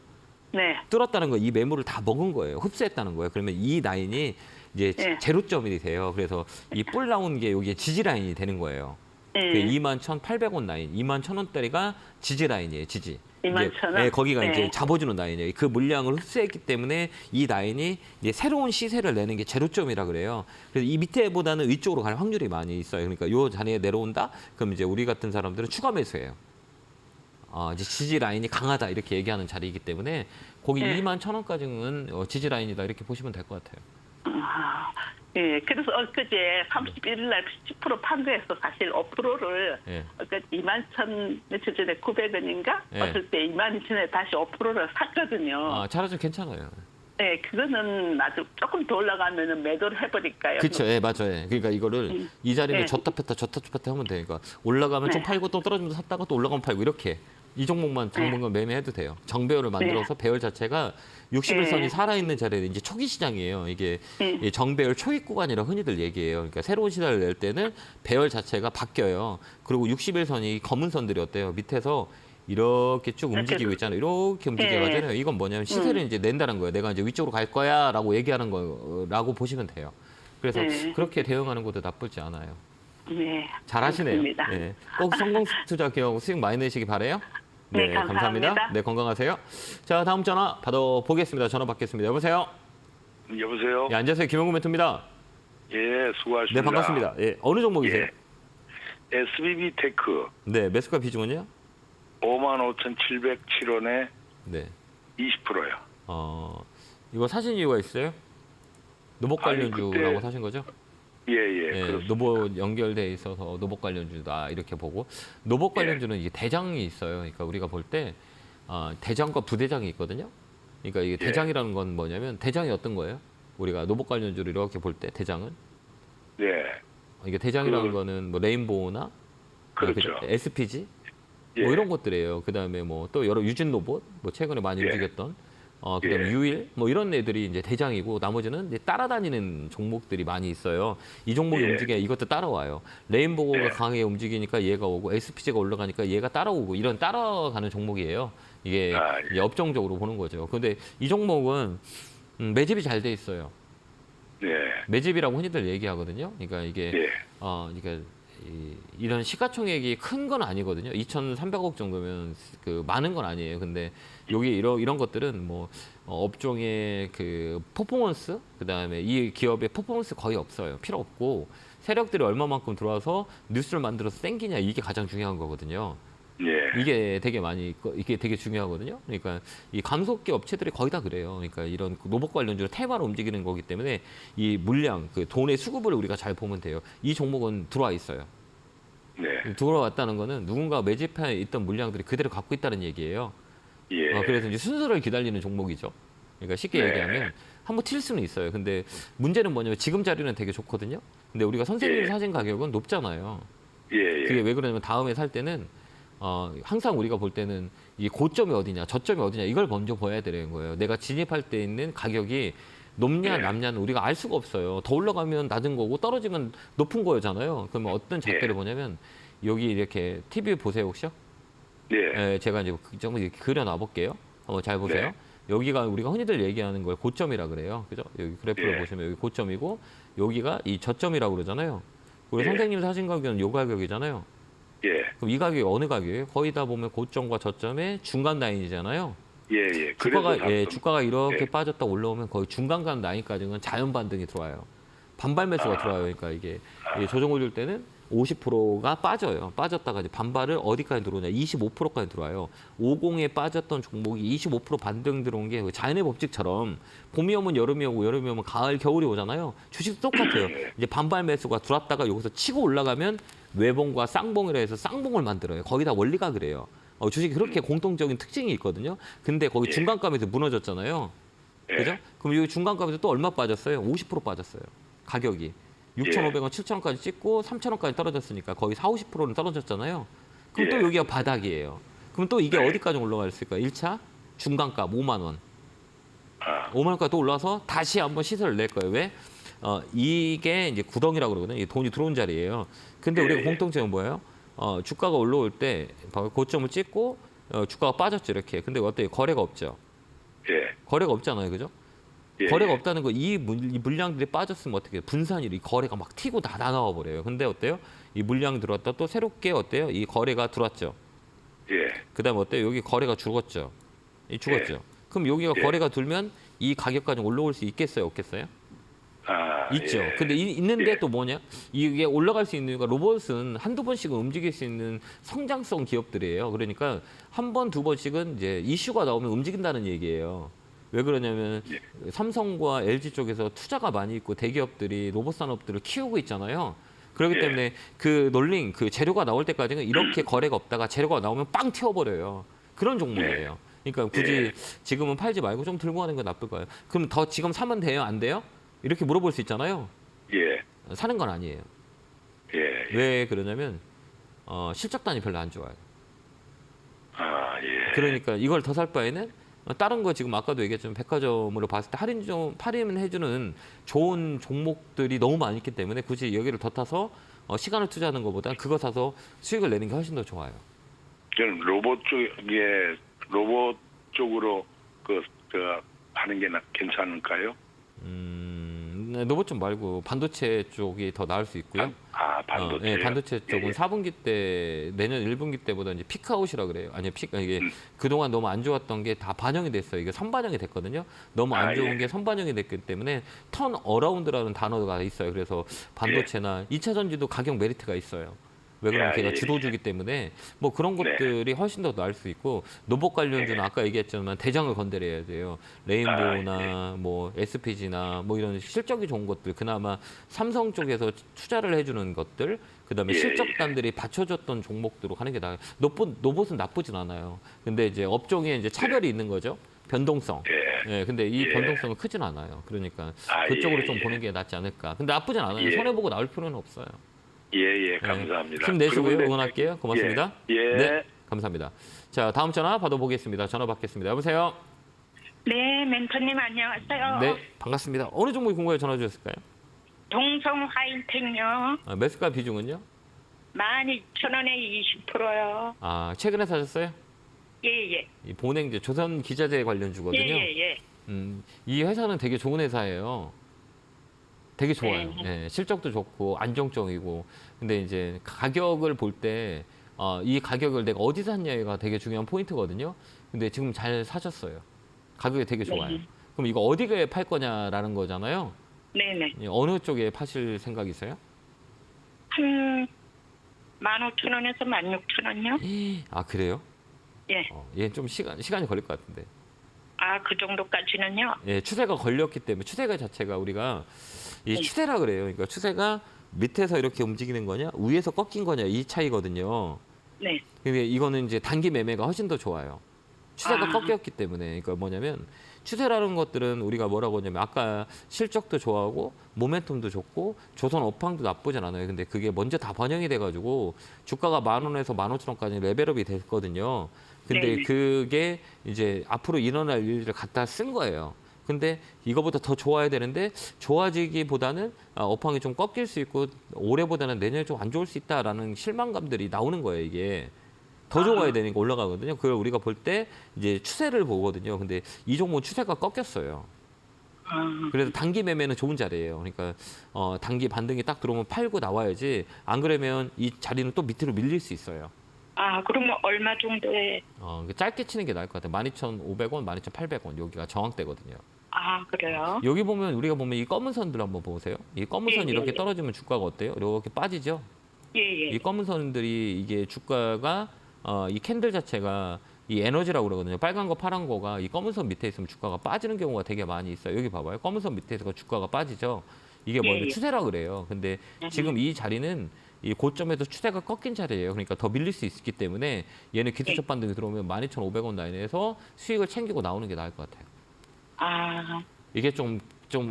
네. 뚫었다는 거 이 매물을 다 먹은 거예요. 흡수했다는 거예요. 그러면 이 라인이 이제 네. 제로점이 돼요. 그래서 이 뿔 나온 게 여기에 지지 라인이 되는 거예요. 그 21,800원 라인, 21,000원짜리가 지지 라인이에요. 지지. 21,000원? 네, 거기가 네. 이제 잡아주는 라인이에요. 그 물량을 흡수했기 때문에 이 라인이 이제 새로운 시세를 내는 게 제로점이라 그래요. 그래서 이 밑에보다는 위쪽으로 갈 확률이 많이 있어요. 그러니까 요 자리에 내려온다? 그럼 이제 우리 같은 사람들은 추가 매수해요. 이제 지지 라인이 강하다 이렇게 얘기하는 자리이기 때문에 거기 21,000원까지는 지지 라인이다 이렇게 보시면 될 것 같아요. 예, 그래서 엊그제 31일 날 10% 판거에서 사실 5%를 예. 21,000 며칠 전에 900원인가? 예. 어떨 때 22,000원에 다시 5%를 샀거든요. 차라리 괜찮아요. 네, 그거는 아주 조금 더 올라가면은 매도를 해버릴까요? 그렇죠. 예, 맞아요. 그러니까 이거를 이 자리는 네. 줬다 폈다 하면 되니까 올라가면 좀 네. 팔고 또 떨어지면 샀다가 또 올라가면 팔고 이렇게 이 종목만 당분간 매매해도 돼요. 정배열을 만들어서 배열 자체가 60일선이 살아있는 자리에 이제 초기 시장이에요. 이게 이 정배열 초입 구간이라 흔히들 얘기해요. 그러니까 새로운 시장을 낼 때는 배열 자체가 바뀌어요. 그리고 60일선이 검은 선들이 어때요? 밑에서 이렇게 쭉 움직이고 있잖아요. 이렇게 움직여가잖아요. 이건 뭐냐면 시세를 이제 낸다는 거예요. 내가 이제 위쪽으로 갈 거야라고 얘기하는 거라고 보시면 돼요. 그래서 그렇게 대응하는 것도 나쁘지 않아요. 네. 잘하시네요. 그렇습니다. 네. 꼭 성공 투자 기억 수익 많이 내시기 바래요. 네, 감사합니다. 네, 건강하세요. 자, 다음 전화 받아보겠습니다. 전화 받겠습니다. 여보세요? 여보세요? 예, 안녕하세요. 김영구 멘토입니다. 예, 수고하십니다. 네, 반갑습니다. 예, 어느 종목이세요? 예. SBB 테크 네, 매수가 비중은요? 55,707원에 네. 20%요. 이거 사신 이유가 있어요? 노복 아니, 관련주라고 그때- 사신 거죠? 예, 예, 그렇습니다. 노복 연결돼 있어서 노복 관련주다 이렇게 보고 노복 관련주는 이게 대장이 있어요. 그러니까 우리가 볼 때 대장과 부대장이 있거든요. 그러니까 이게 대장이라는 건 뭐냐면 대장이 어떤 거예요? 우리가 노복 관련주를 이렇게 볼 때 대장은 네. 이게 대장이라는 거는 뭐 레인보우나 그렇죠. SPG 예. 뭐 이런 것들이에요. 그다음에 뭐 또 여러 유진 로봇 뭐 최근에 많이 움직였던 그다음에 예. 유일 뭐 이런 애들이 이제 대장이고 나머지는 이제 따라다니는 종목들이 많이 있어요. 이 종목이 예. 움직여 이것도 따라와요. 레인보우가 예. 강하게 움직이니까 얘가 오고 SPG가 올라가니까 얘가 따라오고 이런 따라가는 종목이에요. 이게 아, 예. 이제 업종적으로 보는 거죠. 근데 이 종목은 매집이 잘 돼 있어요. 네. 매집이라고 흔히들 얘기하거든요. 그러니까 이게 예. 그러니까 이런 시가총액이 큰 건 아니거든요. 2,300억 정도면 그 많은 건 아니에요. 근데 여기 이런 것들은 뭐 업종의 그 퍼포먼스, 그다음에 이 기업의 퍼포먼스 거의 없어요. 필요 없고 세력들이 얼마만큼 들어와서 뉴스를 만들어서 땡기냐 이게 가장 중요한 거거든요. 예. 이게 되게 중요하거든요. 그러니까 이 감속기 업체들이 거의 다 그래요. 그러니까 이런 노복 관련주로 테마로 움직이는 거기 때문에 이 물량, 그 돈의 수급을 우리가 잘 보면 돼요. 이 종목은 들어와 있어요. 네. 들어왔다는 거는 누군가 매집해 있던 물량들이 그대로 갖고 있다는 얘기예요. 예. 그래서 이제 순서를 기다리는 종목이죠. 그러니까 쉽게 네. 얘기하면 한번 튈 수는 있어요. 근데 문제는 뭐냐면 지금 자리는 되게 좋거든요. 근데 우리가 선생님이 예. 사신 가격은 높잖아요. 예. 예. 그게 왜 그러냐면 다음에 살 때는 항상 우리가 볼 때는 이 고점이 어디냐, 저점이 어디냐 이걸 먼저 봐야 되는 거예요. 내가 진입할 때 있는 가격이 높냐, 네. 낮냐는 우리가 알 수가 없어요. 더 올라가면 낮은 거고 떨어지면 높은 거잖아요. 그러면 어떤 잣대를 네. 보냐면 여기 이렇게 TV 보세요 혹시요? 예. 제가 이제 좀 이렇게 그려놔 볼게요. 한번 잘 보세요. 네. 여기가 우리가 흔히들 얘기하는 걸 고점이라 그래요. 그죠? 여기 그래프를 예. 보시면 여기 고점이고 여기가 이 저점이라고 그러잖아요. 우리 예. 선생님 사신 가격은 요 가격이잖아요. 예. 그럼 이 가격이 어느 가격이에요? 거의 다 보면 고점과 저점의 중간 라인이잖아요. 예. 예. 주가가 그래서 주가가 이렇게 예. 빠졌다 올라오면 거의 중간 간 라인까지는 자연 반등이 들어와요. 반발 매수가 아. 들어와요. 그러니까 이게 조정을 줄 때는 50%가 빠져요. 빠졌다가 이제 반발을 어디까지 들어오냐? 25%까지 들어와요. 50에 빠졌던 종목이 25% 반등 들어온 게 자연의 법칙처럼 봄이 오면 여름이 오고 여름이 오면 가을, 겨울이 오잖아요. 주식도 똑같아요. 이제 반발 매수가 들어왔다가 여기서 치고 올라가면 외봉과 쌍봉이라 해서 쌍봉을 만들어요. 거의 다 원리가 그래요. 주식이 그렇게 공통적인 특징이 있거든요. 근데 거기 예. 중간값에서 무너졌잖아요. 예. 그죠? 그럼 여기 중간값에서 또 얼마 빠졌어요? 50% 빠졌어요. 가격이. 6,500원, 7,000원까지 찍고 3,000원까지 떨어졌으니까 거의 40~50%는 떨어졌잖아요. 그럼 또 예. 여기가 바닥이에요. 그럼 또 이게 네. 어디까지 올라갔을까요? 1차 중간값 5만 원. 아. 5만 원까지 또 올라와서 다시 한번 시세를 낼 거예요. 왜? 이게 이제 구덩이라고 그러거든요. 이게 돈이 들어온 자리예요. 근데 예, 우리가 예. 공통점은 뭐예요? 주가가 올라올 때 고점을 찍고 주가가 빠졌죠. 이렇게. 근데 어때요? 거래가 없죠. 예. 거래가 없잖아요. 그죠? 예. 거래가 없다는 거, 이 물량들이 빠졌으면 어떻게 해요? 분산이 이 거래가 막 튀고 다 나와 버려요. 근데 어때요? 이 물량 들어왔다 또 새롭게 어때요? 이 거래가 들어왔죠. 예. 그다음에 어때요? 여기 거래가 죽었죠. 이 죽었죠. 그럼 여기가 예. 거래가 들면 이 가격까지 올라올 수 있겠어요? 없겠어요? 아. 있죠. 예. 근데 있는데 예. 또 뭐냐? 이게 올라갈 수 있는 이유가 로봇은 한두 번씩은 움직일 수 있는 성장성 기업들이에요. 그러니까 한 번, 두 번씩은 이제 이슈가 나오면 움직인다는 얘기예요. 왜 그러냐면 삼성과 LG 쪽에서 투자가 많이 있고 대기업들이 로봇 산업들을 키우고 있잖아요. 그렇기 예. 때문에 그 롤링, 그 재료가 나올 때까지는 이렇게 거래가 없다가 재료가 나오면 빵 튀어버려요. 그런 종목이에요. 그러니까 굳이 지금은 팔지 말고 좀 들고 가는 건 나쁠까요? 그럼 더 지금 사면 돼요? 안 돼요? 이렇게 물어볼 수 있잖아요. 예. 사는 건 아니에요. 예. 왜 그러냐면 실적단이 별로 안 좋아요. 아, 그러니까 이걸 더 살 바에는 다른 거 지금 아까도 얘기했지만 백화점으로 봤을 때 할인해주는 좋은 종목들이 너무 많이 있기 때문에 굳이 여기를 더 타서 시간을 투자하는 것보다 그거 사서 수익을 내는 게 훨씬 더 좋아요. 저는 로봇 쪽으로 하는 게 괜찮을까요? 네, 로봇 쪽 말고 반도체 쪽이 더 나을 수 있고요. 반도체. 네, 반도체 쪽은 예. 4분기 때 내년 1분기 때보다 이제 피크아웃이라 그래요. 아니요, 이게 그동안 너무 안 좋았던 게 다 반영이 됐어요. 이게 선반영이 됐거든요. 너무 안 좋은 예. 게 선반영이 됐기 때문에 턴 어라운드라는 단어가 있어요. 그래서 반도체나 2차 전지도 가격 메리트가 있어요. 왜 그러면 걔가 주도주기 때문에 뭐 그런 것들이 훨씬 더 나을 수 있고 노봇 관련주는 아까 얘기했지만 대장을 건드려야 돼요. 레인보우나 뭐 SPG나 뭐 이런 실적이 좋은 것들 그나마 삼성 쪽에서 투자를 해주는 것들 그다음에 실적단들이 받쳐줬던 종목들로 하는 게 나아요. 노봇은 나쁘진 않아요. 근데 이제 업종에 이제 차별이 있는 거죠. 변동성. 예, 근데 이 변동성은 크진 않아요. 그러니까 그쪽으로 좀 보는 게 낫지 않을까. 근데 나쁘진 않아요. 손해보고 나올 필요는 없어요. 예, 감사합니다. 힘내시고요. 응원할게요. 고맙습니다. 예. 네, 감사합니다. 자, 다음 전화 받아보겠습니다. 전화 받겠습니다. 여보세요? 네, 멘토님 안녕하세요. 네, 반갑습니다. 어느 종목이 궁금해 전화 주셨을까요? 동성 하이텍요. 매수가 비중은요? 12,000원에 20%요. 최근에 사셨어요? 예. 이 본행제 조선 기자재 관련주거든요. 예. 이 회사는 되게 좋은 회사예요. 되게 좋아요. 예, 실적도 좋고 안정적이고. 근데 이제 가격을 볼 때 이 가격을 내가 어디서 샀냐가 되게 중요한 포인트거든요. 근데 지금 잘 사셨어요. 가격이 되게 좋아요. 그럼 이거 어디에 팔 거냐라는 거잖아요. 네네. 어느 쪽에 파실 생각이세요? 한 15,000원에서 16,000원요? 그래요? 예. 얘는 좀 시간이 걸릴 것 같은데. 그 정도까지는요? 예, 추세가 걸렸기 때문에 추세가 자체가 우리가 이 추세라 그래요. 그러니까 추세가 밑에서 이렇게 움직이는 거냐, 위에서 꺾인 거냐 이 차이거든요. 네. 근데 이거는 이제 단기 매매가 훨씬 더 좋아요. 추세가 꺾였기 때문에. 그러니까 뭐냐면 추세라는 것들은 우리가 뭐라고 하냐면 아까 실적도 좋아하고 모멘텀도 좋고 조선 업황도 나쁘진 않아요. 근데 그게 먼저 다 반영이 돼가지고 주가가 10,000원에서 15,000원까지 레벨업이 됐거든요. 근데 네네. 그게 이제 앞으로 일어날 일을 갖다 쓴 거예요. 근데 이거보다 더 좋아야 되는데 좋아지기보다는 업황이 좀 꺾일 수 있고 올해보다는 내년에 좀 안 좋을 수 있다라는 실망감들이 나오는 거예요. 이게 더 좋아야 되니까 올라가거든요. 그걸 우리가 볼 때 이제 추세를 보거든요. 근데 이 종목은 추세가 꺾였어요. 그래서 단기 매매는 좋은 자리예요. 그러니까 단기 반등이 딱 들어오면 팔고 나와야지 안 그러면 이 자리는 또 밑으로 밀릴 수 있어요. 그러면 얼마 정도에? 짧게 치는 게 나을 것 같아요. 12,500원, 12,800원 여기가 정확대거든요. 그래요? 여기 보면 우리가 보면 이 검은 선들 한번 보세요. 이 검은 선이 이렇게 떨어지면 주가가 어때요? 이렇게 빠지죠? 예. 이 검은 선들이 이게 주가가 이 캔들 자체가 이 에너지라고 그러거든요. 빨간 거, 파란 거가 이 검은 선 밑에 있으면 주가가 빠지는 경우가 되게 많이 있어요. 여기 봐봐요. 검은 선 밑에서 주가가 빠지죠. 이게 뭐냐면 추세라 그래요. 근데 지금 이 자리는 이 고점에서 추세가 꺾인 자리예요. 그러니까 더 밀릴 수 있기 때문에 얘는 기술적 반등이 들어오면 12,500원 라인에서 수익을 챙기고 나오는 게 나을 것 같아요. 이게 좀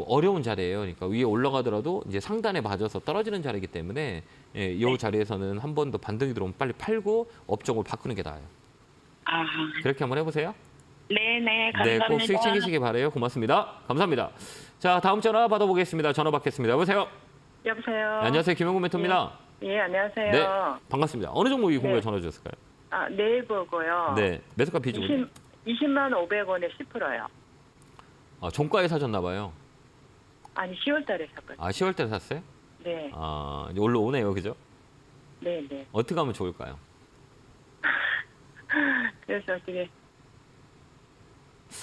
어려운 자리예요. 그러니까 위에 올라가더라도 이제 상단에 맞아서 떨어지는 자리이기 때문에 이 자리에서는 한 번 더 반등이 들어오면 빨리 팔고 업종을 바꾸는 게 나아요. 그렇게 한번 해보세요. 네네, 감사합니다. 네, 꼭 수익 챙기시기 바라요. 고맙습니다. 감사합니다. 자, 다음 전화 받아보겠습니다. 전화 받겠습니다. 여보세요. 여보세요. 안녕하세요. 김영구 멘토입니다. 예, 안녕하세요. 네, 반갑습니다. 어느 종목이 궁금해 전화 주셨을까요? 네이버고요. 네, 매수가 비중은 20만 500원에 10%요. 종가에 사셨나 봐요. 아니 10월달에 샀거든요. 10월 달에 샀어요? 네, 이제 올라오네요. 그죠? 네. 어떻게 하면 좋을까요? 그래서 어떻게?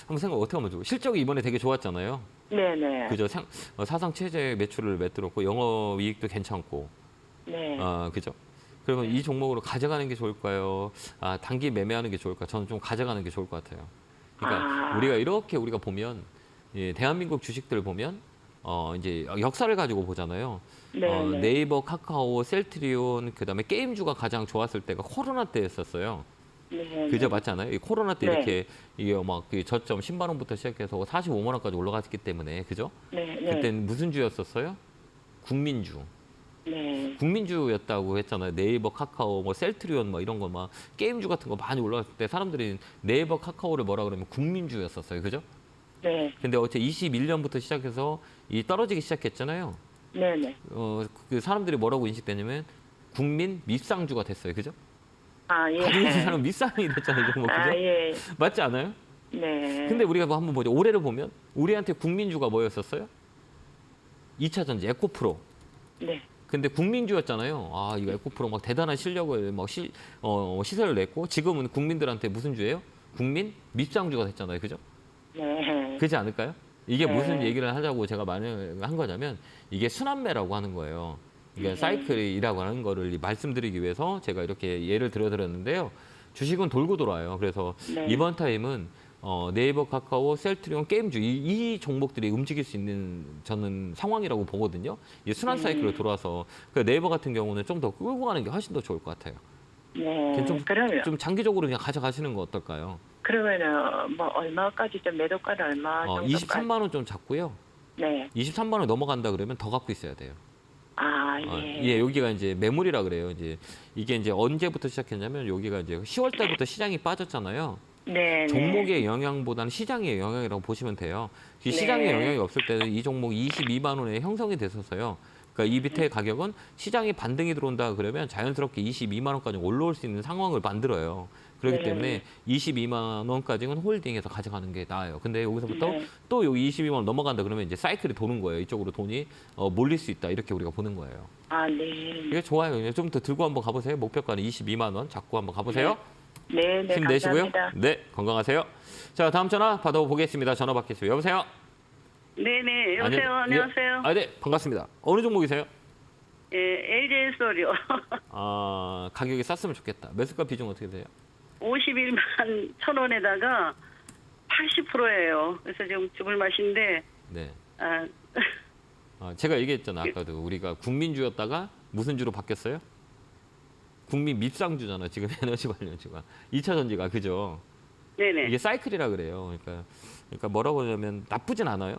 한번 생각 어떻게 하면 좋을까요? 실적이 이번에 되게 좋았잖아요. 네네. 그죠? 사상 최대 매출을 맺들었고 영업이익도 괜찮고. 네. 그죠? 그러면 이 종목으로 가져가는 게 좋을까요? 단기 매매하는 게 좋을까요? 저는 좀 가져가는 게 좋을 것 같아요. 그러니까 우리가 보면 대한민국 주식들 보면 이제 역사를 가지고 보잖아요. 네이버, 카카오, 셀트리온, 그다음에 게임주가 가장 좋았을 때가 코로나 때였었어요. 네. 그죠? 맞지 않아요? 이 코로나 때 네. 이렇게 이게 막 저점 10만 원부터 시작해서 45만 원까지 올라갔기 때문에 그죠? 네. 그때는 무슨 주였었어요? 국민주. 네. 국민주였다고 했잖아요. 네이버, 카카오, 뭐 셀트리온 뭐 이런 거 막 게임주 같은 거 많이 올라갔을 때 사람들이 네이버, 카카오를 뭐라 그러면 국민주였었어요. 그죠? 네. 근데 어째 21년부터 시작해서 이 떨어지기 시작했잖아요. 네네. 그 사람들이 뭐라고 인식되냐면 국민 밉상주가 됐어요. 그죠? 아, 예. 가지고 있는 사람 밉상이 됐잖아요. 이거 뭐, 그죠? 아, 예. 맞지 않아요? 네. 근데 우리가 뭐 한번 보죠. 올해를 보면 우리한테 국민주가 뭐였었어요? 2차 전지 에코프로. 네. 근데 국민주였잖아요. 아, 이거 에코프로 막 대단한 실력을 막 시세를 냈고 지금은 국민들한테 무슨 주예요? 국민 밉상주가 됐잖아요. 그죠? 네. 그렇지 않을까요? 이게 네. 무슨 얘기를 하자고 제가 한 거냐면 이게 순환매라고 하는 거예요. 이게 사이클이라고 하는 거를 말씀드리기 위해서 제가 이렇게 예를 들어드렸는데요. 주식은 돌고 돌아요. 그래서 네. 이번 타임은 네이버, 카카오, 셀트리온, 게임주 이 종목들이 움직일 수 있는 저는 상황이라고 보거든요. 이 순환 사이클로 돌아서 그 네이버 같은 경우는 좀 더 끌고 가는 게 훨씬 더 좋을 것 같아요. 네. 좀, 그러면 좀 장기적으로 그냥 가져가시는 거 어떨까요? 그러면은 뭐 얼마까지 좀 매도가는 얼마 정도까지? 23만 원 좀 잡고요. 네. 23만 원 넘어간다 그러면 더 갖고 있어야 돼요. 아, 예. 예, 여기가 이제 매물이라 그래요. 이제 이게 이제 언제부터 시작했냐면 여기가 이제 10월 달부터 시장이 빠졌잖아요. 네. 종목의 영향보다는 시장의 영향이라고 보시면 돼요. 이 시장의 네. 영향이 없을 때는 이 종목이 22만 원에 형성이 됐었어요. 그러니까 이 밑에 가격은 시장이 반등이 들어온다 그러면 자연스럽게 22만 원까지 올라올 수 있는 상황을 만들어요. 그렇기 네. 때문에 22만 원까지는 홀딩해서 가져가는 게 나아요. 근데 여기서부터 네. 또 여기 22만 원 넘어간다 그러면 이제 사이클이 도는 거예요. 이쪽으로 돈이 몰릴 수 있다. 이렇게 우리가 보는 거예요. 아, 네. 이게 좋아요. 좀 더 들고 한번 가보세요. 목표가는 22만 원 잡고 한번 가보세요. 네, 네. 힘내시고요. 감사합니다. 네, 건강하세요. 자, 다음 전화 받아보겠습니다. 전화 받겠습니다. 여보세요? 네네. 여보세요. 아니, 안녕하세요. 예. 네, 반갑습니다. 어느 종목이세요? 예, LJ 소리요. 아, 가격이 쌌으면 좋겠다. 매수가 비중 어떻게 돼요? 51만 1,000원에다가 80%예요. 그래서 지금 죽을 맛인데 네. 아, 제가 얘기했잖아. 아까도 우리가 국민주였다가 무슨 주로 바뀌었어요? 국민 밉상주잖아. 지금 에너지 관련주가. 2차 전지가 그죠? 네네. 이게 사이클이라 그래요. 그러니까 뭐라고 하냐면 나쁘진 않아요.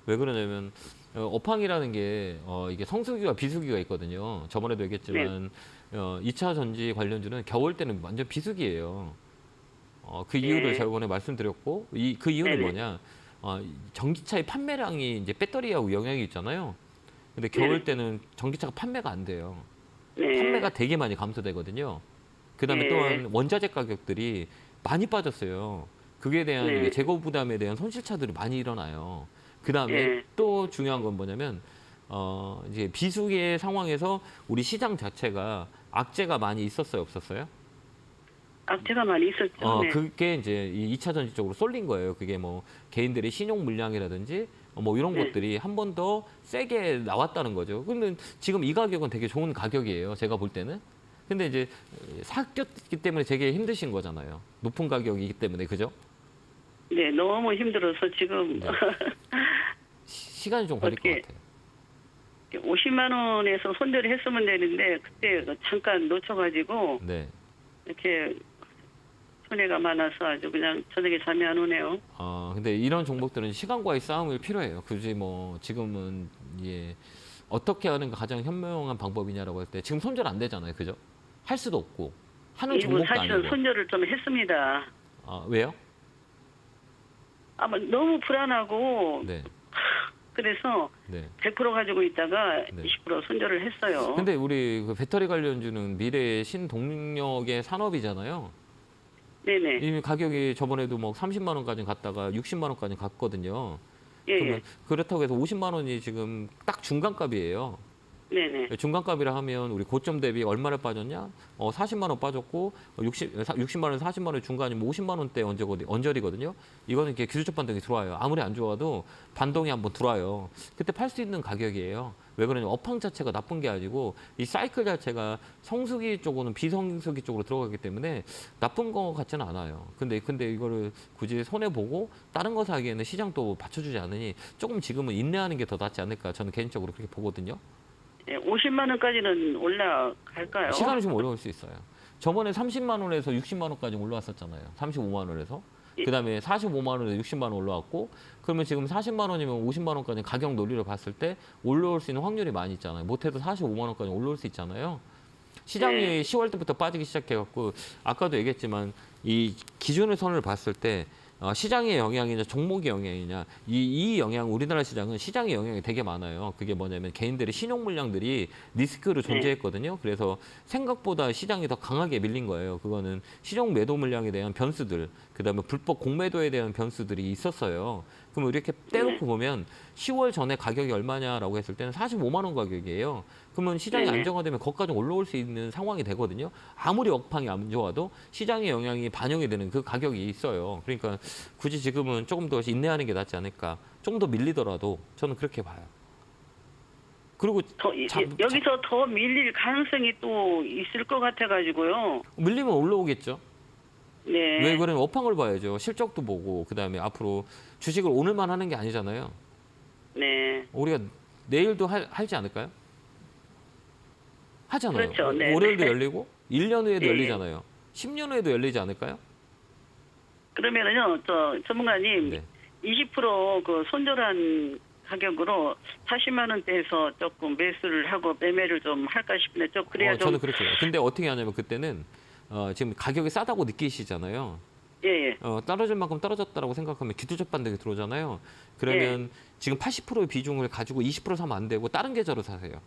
왜 그러냐면 업황이라는 게 이게 성수기와 비수기가 있거든요. 저번에도 얘기했지만 2차 전지 관련주는 겨울 때는 완전 비수기예요. 그 이유를 네. 저번에 말씀드렸고 그 이유는 네네. 뭐냐? 전기차의 판매량이 이제 배터리하고 영향이 있잖아요. 근데 겨울 네. 때는 전기차가 판매가 안 돼요. 네. 판매가 되게 많이 감소되거든요. 그다음에 네. 또한 원자재 가격들이 많이 빠졌어요. 그에 대한 네. 이게 재고 부담에 대한 손실차들이 많이 일어나요. 그다음에 네. 또 중요한 건 뭐냐면 이제 비수기의 상황에서 우리 시장 자체가 악재가 많이 있었어요, 없었어요? 악재가 많이 있었죠. 네. 그게 이제 이 2차 전지 쪽으로 쏠린 거예요. 그게 뭐 개인들의 신용 물량이라든지 뭐 이런 네. 것들이 한 번 더 세게 나왔다는 거죠. 근데 지금 이 가격은 되게 좋은 가격이에요. 제가 볼 때는. 근데 이제 샀기 때문에 되게 힘드신 거잖아요. 높은 가격이기 때문에. 그죠? 네, 너무 힘들어서 지금 네. 시간이 좀 걸릴 것 어떻게- 같아요. 50만 원에서 손절을 했으면 되는데 그때 잠깐 놓쳐가지고 네. 이렇게 손해가 많아서 아주 그냥 저녁에 잠이 안 오네요. 근데 이런 종목들은 시간과의 싸움이 필요해요. 굳이 뭐 지금은 어떻게 하는 게 가장 현명한 방법이냐라고 할 때 지금 손절 안 되잖아요. 그죠? 할 수도 없고 하는 뭐 종목도 사실은 아니고. 손절을 좀 했습니다. 왜요? 아마 너무 불안하고 네. 그래서 네. 100% 가지고 있다가 네. 20% 손절을 했어요. 근데 우리 그 배터리 관련주는 미래의 신동력의 산업이잖아요. 네네. 이미 가격이 저번에도 뭐 30만 원까지 갔다가 60만 원까지 갔거든요. 예, 그러면 예. 그렇다고 해서 50만 원이 지금 딱 중간값이에요. 네네. 중간값이라 하면 우리 고점 대비 얼마를 빠졌냐? 40만 원 빠졌고 60만 원, 40만 원 중간이면 50만 원대 언저리거든요. 이거는 이렇게 기술적 반등이 들어와요. 아무리 안 좋아도 반동이 한번 들어와요. 그때 팔 수 있는 가격이에요. 왜 그러냐면 업황 자체가 나쁜 게 아니고 이 사이클 자체가 성수기 쪽으로는 비성수기 쪽으로 들어가기 때문에 나쁜 거 같지는 않아요. 근데 이거를 굳이 손해 보고 다른 거 사기에는 시장도 받쳐주지 않으니 조금 지금은 인내하는 게 더 낫지 않을까 저는 개인적으로 그렇게 보거든요. 예, 50만 원까지는 올라갈까요? 시간이 좀 어려울 수 있어요. 저번에 30만 원에서 60만 원까지 올라왔었잖아요. 35만 원에서. 그다음에 45만 원에서 60만 원 올라왔고 그러면 지금 40만 원이면 50만 원까지 가격 논리를 봤을 때 올라올 수 있는 확률이 많이 있잖아요. 못해도 45만 원까지 올라올 수 있잖아요. 시장이 네. 10월 때부터 빠지기 시작해갖고 아까도 얘기했지만 이 기준의 선을 봤을 때 시장의 영향이냐 종목의 영향이냐 이 영향 우리나라 시장은 시장의 영향이 되게 많아요. 그게 뭐냐면 개인들의 신용 물량들이 리스크로 존재했거든요. 그래서 생각보다 시장이 더 강하게 밀린 거예요. 그거는 시중 매도 물량에 대한 변수들, 그다음에 불법 공매도에 대한 변수들이 있었어요. 그럼 이렇게 떼놓고 보면 10월 전에 가격이 얼마냐라고 했을 때는 45만 원 가격이에요. 그러면 시장이 네네. 안정화되면 거기까지 올라올 수 있는 상황이 되거든요. 아무리 업황이 안 좋아도 시장의 영향이 반영이 되는 그 가격이 있어요. 그러니까 굳이 지금은 조금 더 인내하는 게 낫지 않을까. 좀 더 밀리더라도 저는 그렇게 봐요. 그리고 여기서 더 밀릴 가능성이 또 있을 것 같아가지고요. 밀리면 올라오겠죠. 네. 왜 그러면 업황을 봐야죠. 실적도 보고 그다음에 앞으로 주식을 오늘만 하는 게 아니잖아요. 네. 우리가 내일도 하지 않을까요? 하잖아요. 그렇죠. 네. 올해도 네. 열리고 1년 후에도 네. 열리잖아요. 10년 후에도 열리지 않을까요? 그러면은요, 전문가님, 네. 20%그 손절한 가격으로 40만 원대에서 조금 매수를 하고 매매를 좀 할까 싶은데, 좀 그래야 좀. 저는 그렇게 해요. 근데 어떻게 하냐면 그때는 지금 가격이 싸다고 느끼시잖아요. 예, 예. 떨어질 만큼 떨어졌다라고 생각하면 기술적 반등이 들어오잖아요. 그러면 지금 80%의 비중을 가지고 20% 사면 안 되고 다른 계좌로 사세요.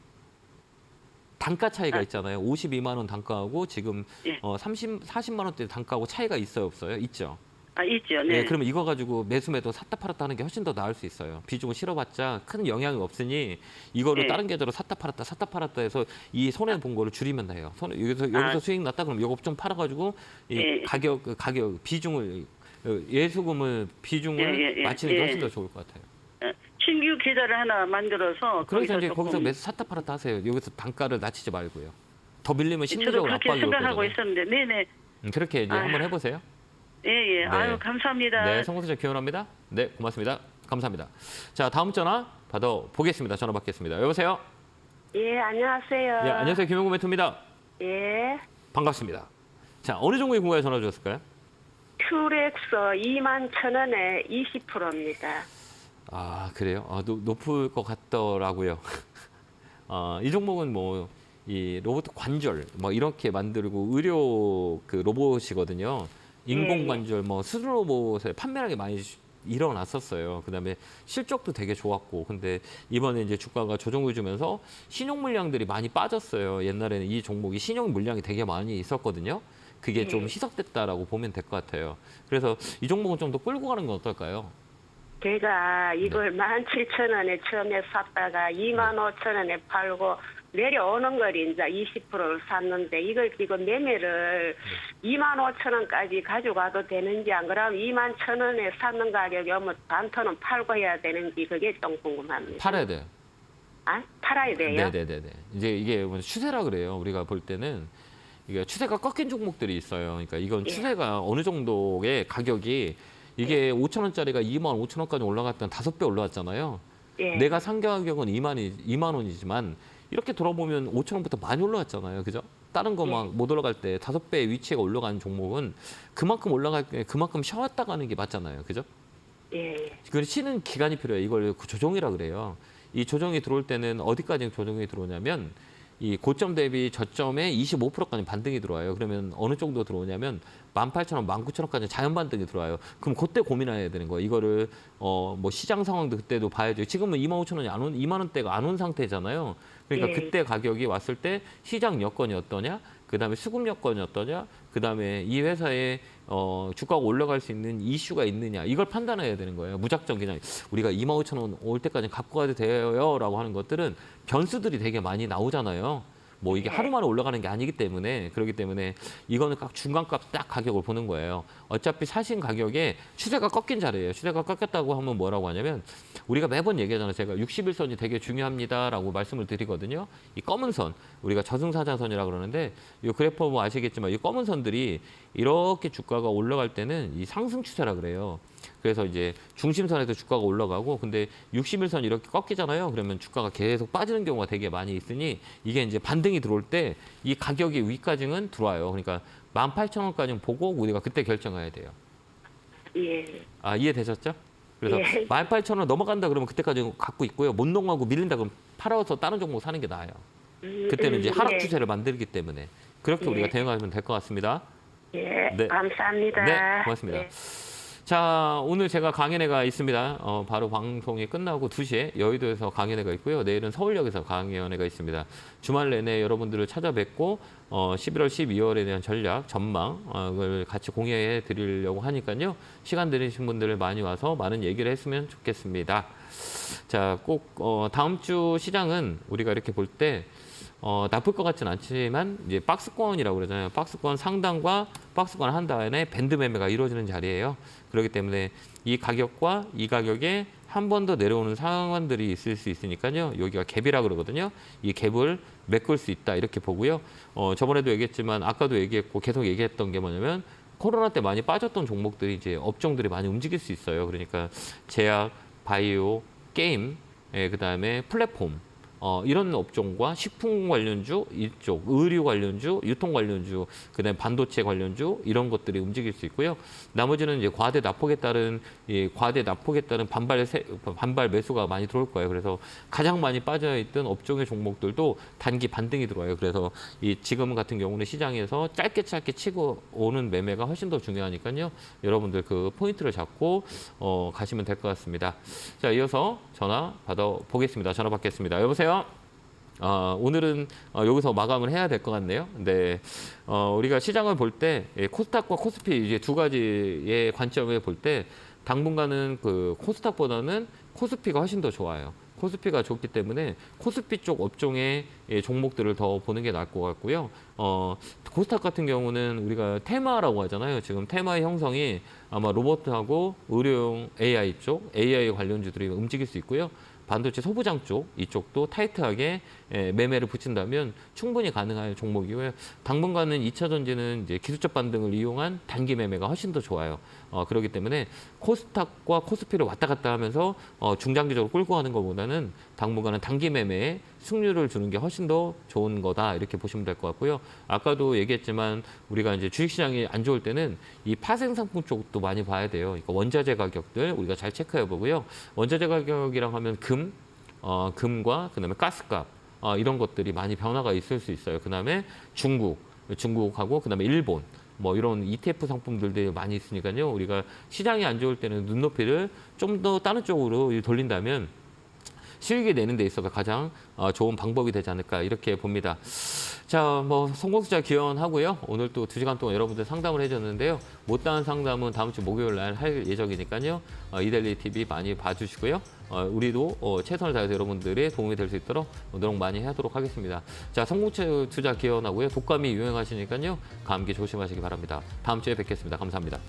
단가 차이가 있잖아요. 52만 원 단가하고 지금 예. 40만 원대 단가하고 차이가 있어요, 없어요? 있죠. 아, 있죠. 네. 네, 그러면 이거 가지고 매도 샀다 팔았다 하는 게 훨씬 더 나을 수 있어요. 비중을 실어봤자 큰 영향이 없으니 이거를 네. 다른 계좌로 샀다 팔았다 해서 이 손해 본 거를 줄이면 돼요. 여기서 수익 났다 그러면 이거 좀 팔아가지고 이 네. 가격 비중을 예수금을 비중을 예. 맞추는 게 예. 훨씬 더 좋을 것 같아요. 신규 계좌를 하나 만들어서 그래서 이제 조금 거기서 매수 샀다 팔았다 하세요. 여기서 단가를 낮추지 말고요. 더 밀리면 저도 심리적으로 그렇게 압박이 올 생각하고 거잖아요. 있었는데, 네네. 그렇게 이제 아유. 한번 해보세요. 예. 아유, 감사합니다. 네, 성공수자 기원합니다. 네, 고맙습니다. 감사합니다. 자, 다음 전화 받아보겠습니다. 전화 받겠습니다. 여보세요? 예, 안녕하세요. 예, 안녕하세요. 김용구 멘토입니다. 예, 반갑습니다. 자, 어느 종목에 궁금해 전화 주셨을까요? 큐렉스 21,000원에 20%입니다. 아, 그래요? 높을 것 같더라고요. 이 종목은 이 로봇 관절 이렇게 만들고 의료 그 로봇이거든요. 인공 관절 수술 로봇에 판매량이 많이 일어났었어요. 그다음에 실적도 되게 좋았고, 근데 이번에 이제 주가가 조정을 주면서 신용 물량들이 많이 빠졌어요. 옛날에는 이 종목이 신용 물량이 되게 많이 있었거든요. 그게 좀 희석됐다라고 보면 될 것 같아요. 그래서 이 종목은 좀 더 끌고 가는 건 어떨까요? 제가 이걸 네. 17,000원에 처음에 샀다가 25,000원에 팔고 내려오는 걸 이제 20%를 샀는데 이걸 지금 매매를 25,000원까지 가져가도 되는지 안 그러면 21,000원에 샀는 가격이 오면 반토는 팔고 해야 되는지 그게 좀 궁금합니다. 팔아야 돼요. 아? 팔아야 돼요? 네네네네. 이제 이게 추세라 그래요. 우리가 볼 때는 이게 추세가 꺾인 종목들이 있어요. 그러니까 이건 예. 추세가 어느 정도의 가격이 이게 5,000원짜리가 25,000원까지 올라갔던 5배 올라왔잖아요. 예. 내가 산 가격은 2만 원이지만 이렇게 돌아보면 5,000원부터 많이 올라왔잖아요. 그죠? 다른 거 막 못 올라갈 때 5배의 위치가 올라가는 종목은 그만큼 올라갈 때 그만큼 쉬었다 가는 게 맞잖아요. 그죠? 예. 그 쉬는 기간이 필요해요. 이걸 조정이라 그래요. 이 조정이 들어올 때는 어디까지 조정이 들어오냐면 이 고점 대비 저점에 25%까지 반등이 들어와요. 그러면 어느 정도 들어오냐면 18,000원, 19,000원까지 자연 반등이 들어와요. 그럼 그때 고민해야 되는 거예요. 이거를 시장 상황도 그때도 봐야죠. 지금은 25,000원이 안 온, 2만 원대가 안 온 상태잖아요. 그러니까 예. 그때 가격이 왔을 때 시장 여건이 어떠냐, 그다음에 수급 여건이 어떠냐, 그다음에 이 회사의 주가가 올라갈 수 있는 이슈가 있느냐, 이걸 판단해야 되는 거예요. 무작정 그냥 우리가 25,000원 올 때까지 갖고 가도 돼요라고 하는 것들은 변수들이 되게 많이 나오잖아요. 이게 하루 만에 올라가는 게 아니기 때문에, 그렇기 때문에 이거는 각 중간값 딱 가격을 보는 거예요. 어차피 사신 가격에 추세가 꺾인 자리예요. 추세가 꺾였다고 하면 뭐라고 하냐면 우리가 매번 얘기하잖아요. 제가 61선이 되게 중요합니다라고 말씀을 드리거든요. 이 검은 선, 우리가 저승사자선이라고 그러는데 이 그래프 보면 아시겠지만 이 검은 선들이 이렇게 주가가 올라갈 때는 이 상승 추세라 그래요. 그래서 이제 중심선에서 주가가 올라가고, 근데 61선 이렇게 꺾이잖아요. 그러면 주가가 계속 빠지는 경우가 되게 많이 있으니 이게 이제 반등이 들어올 때 이 가격이 위까지는 들어와요. 그러니까 18,000원까지는 보고 우리가 그때 결정해야 돼요. 예. 아, 이해되셨죠? 그래서 예. 18,000원 넘어간다 그러면 그때까지 갖고 있고요. 못 넘어가고 밀린다 그러면 팔아서 다른 종목 사는 게 나아요. 그때는 이제 하락 예. 추세를 만들기 때문에 그렇게 예. 우리가 대응하면 될 것 같습니다. 예. 네. 감사합니다. 네, 고맙습니다. 예. 자, 오늘 제가 강연회가 있습니다. 바로 방송이 끝나고 2시에 여의도에서 강연회가 있고요. 내일은 서울역에서 강연회가 있습니다. 주말 내내 여러분들을 찾아뵙고 11월, 12월에 대한 전략, 전망을 같이 공유해 드리려고 하니까요. 시간 되시는 분들 많이 와서 많은 얘기를 했으면 좋겠습니다. 자, 꼭 다음 주 시장은 우리가 이렇게 볼 때 나쁠 것 같지는 않지만 이제 박스권이라고 그러잖아요. 박스권 상단과 박스권 하단에 밴드 매매가 이루어지는 자리예요. 그렇기 때문에 이 가격과 이 가격에 한 번 더 내려오는 상황들이 있을 수 있으니까요. 여기가 갭이라 그러거든요. 이 갭을 메꿀 수 있다 이렇게 보고요. 저번에도 얘기했지만 아까도 얘기했고 계속 얘기했던 게 뭐냐면 코로나 때 많이 빠졌던 종목들이 이제 업종들이 많이 움직일 수 있어요. 그러니까 제약, 바이오, 게임, 그다음에 플랫폼. 이런 업종과 식품 관련주 이쪽, 의류 관련주, 유통 관련주, 그다음에 반도체 관련주 이런 것들이 움직일 수 있고요. 나머지는 이제 과대 낙폭에 따른 반발 매수가 많이 들어올 거예요. 그래서 가장 많이 빠져 있던 업종의 종목들도 단기 반등이 들어와요. 그래서 이 지금 같은 경우는 시장에서 짧게 치고 오는 매매가 훨씬 더 중요하니까요. 여러분들 그 포인트를 잡고 가시면 될 것 같습니다. 자, 이어서 전화 받아 보겠습니다. 전화 받겠습니다. 여보세요. 오늘은 여기서 마감을 해야 될 것 같네요. 근데 우리가 시장을 볼 때 코스닥과 코스피 이제 두 가지의 관점을 볼 때 당분간은 그 코스닥보다는 코스피가 훨씬 더 좋아요. 코스피가 좋기 때문에 코스피 쪽 업종의 종목들을 더 보는 게 나을 것 같고요. 코스닥 같은 경우는 우리가 테마라고 하잖아요. 지금 테마의 형성이 아마 로봇하고 의료용 AI 쪽, AI 관련주들이 움직일 수 있고요. 반도체 소부장 쪽, 이쪽도 타이트하게 매매를 붙인다면 충분히 가능한 종목이고요. 당분간은 2차 전지는 이제 기술적 반등을 이용한 단기 매매가 훨씬 더 좋아요. 그렇기 때문에 코스닥과 코스피를 왔다 갔다 하면서 중장기적으로 끌고 가는 것보다는 당분간은 단기 매매에 승률을 주는 게 훨씬 더 좋은 거다 이렇게 보시면 될 것 같고요. 아까도 얘기했지만 우리가 이제 주식시장이 안 좋을 때는 이 파생 상품 쪽도 많이 봐야 돼요. 그러니까 원자재 가격들 우리가 잘 체크해 보고요. 원자재 가격이랑 하면 금과 그다음에 가스값 이런 것들이 많이 변화가 있을 수 있어요. 그다음에 중국하고 그다음에 일본 뭐 이런 ETF 상품들도 많이 있으니까요. 우리가 시장이 안 좋을 때는 눈높이를 좀 더 다른 쪽으로 돌린다면 수익이 내는 데 있어서 가장 좋은 방법이 되지 않을까 이렇게 봅니다. 자, 뭐 성공투자 기원하고요. 오늘 또 2시간 동안 여러분들 상담을 해줬는데요. 못다한 상담은 다음 주 목요일 날 할 예정이니까요. 이데일리 TV 많이 봐주시고요. 우리도 최선을 다해서 여러분들의 도움이 될 수 있도록 노력 많이 하도록 하겠습니다. 자, 성공투자 기원하고요. 독감이 유행하시니까요. 감기 조심하시기 바랍니다. 다음 주에 뵙겠습니다. 감사합니다.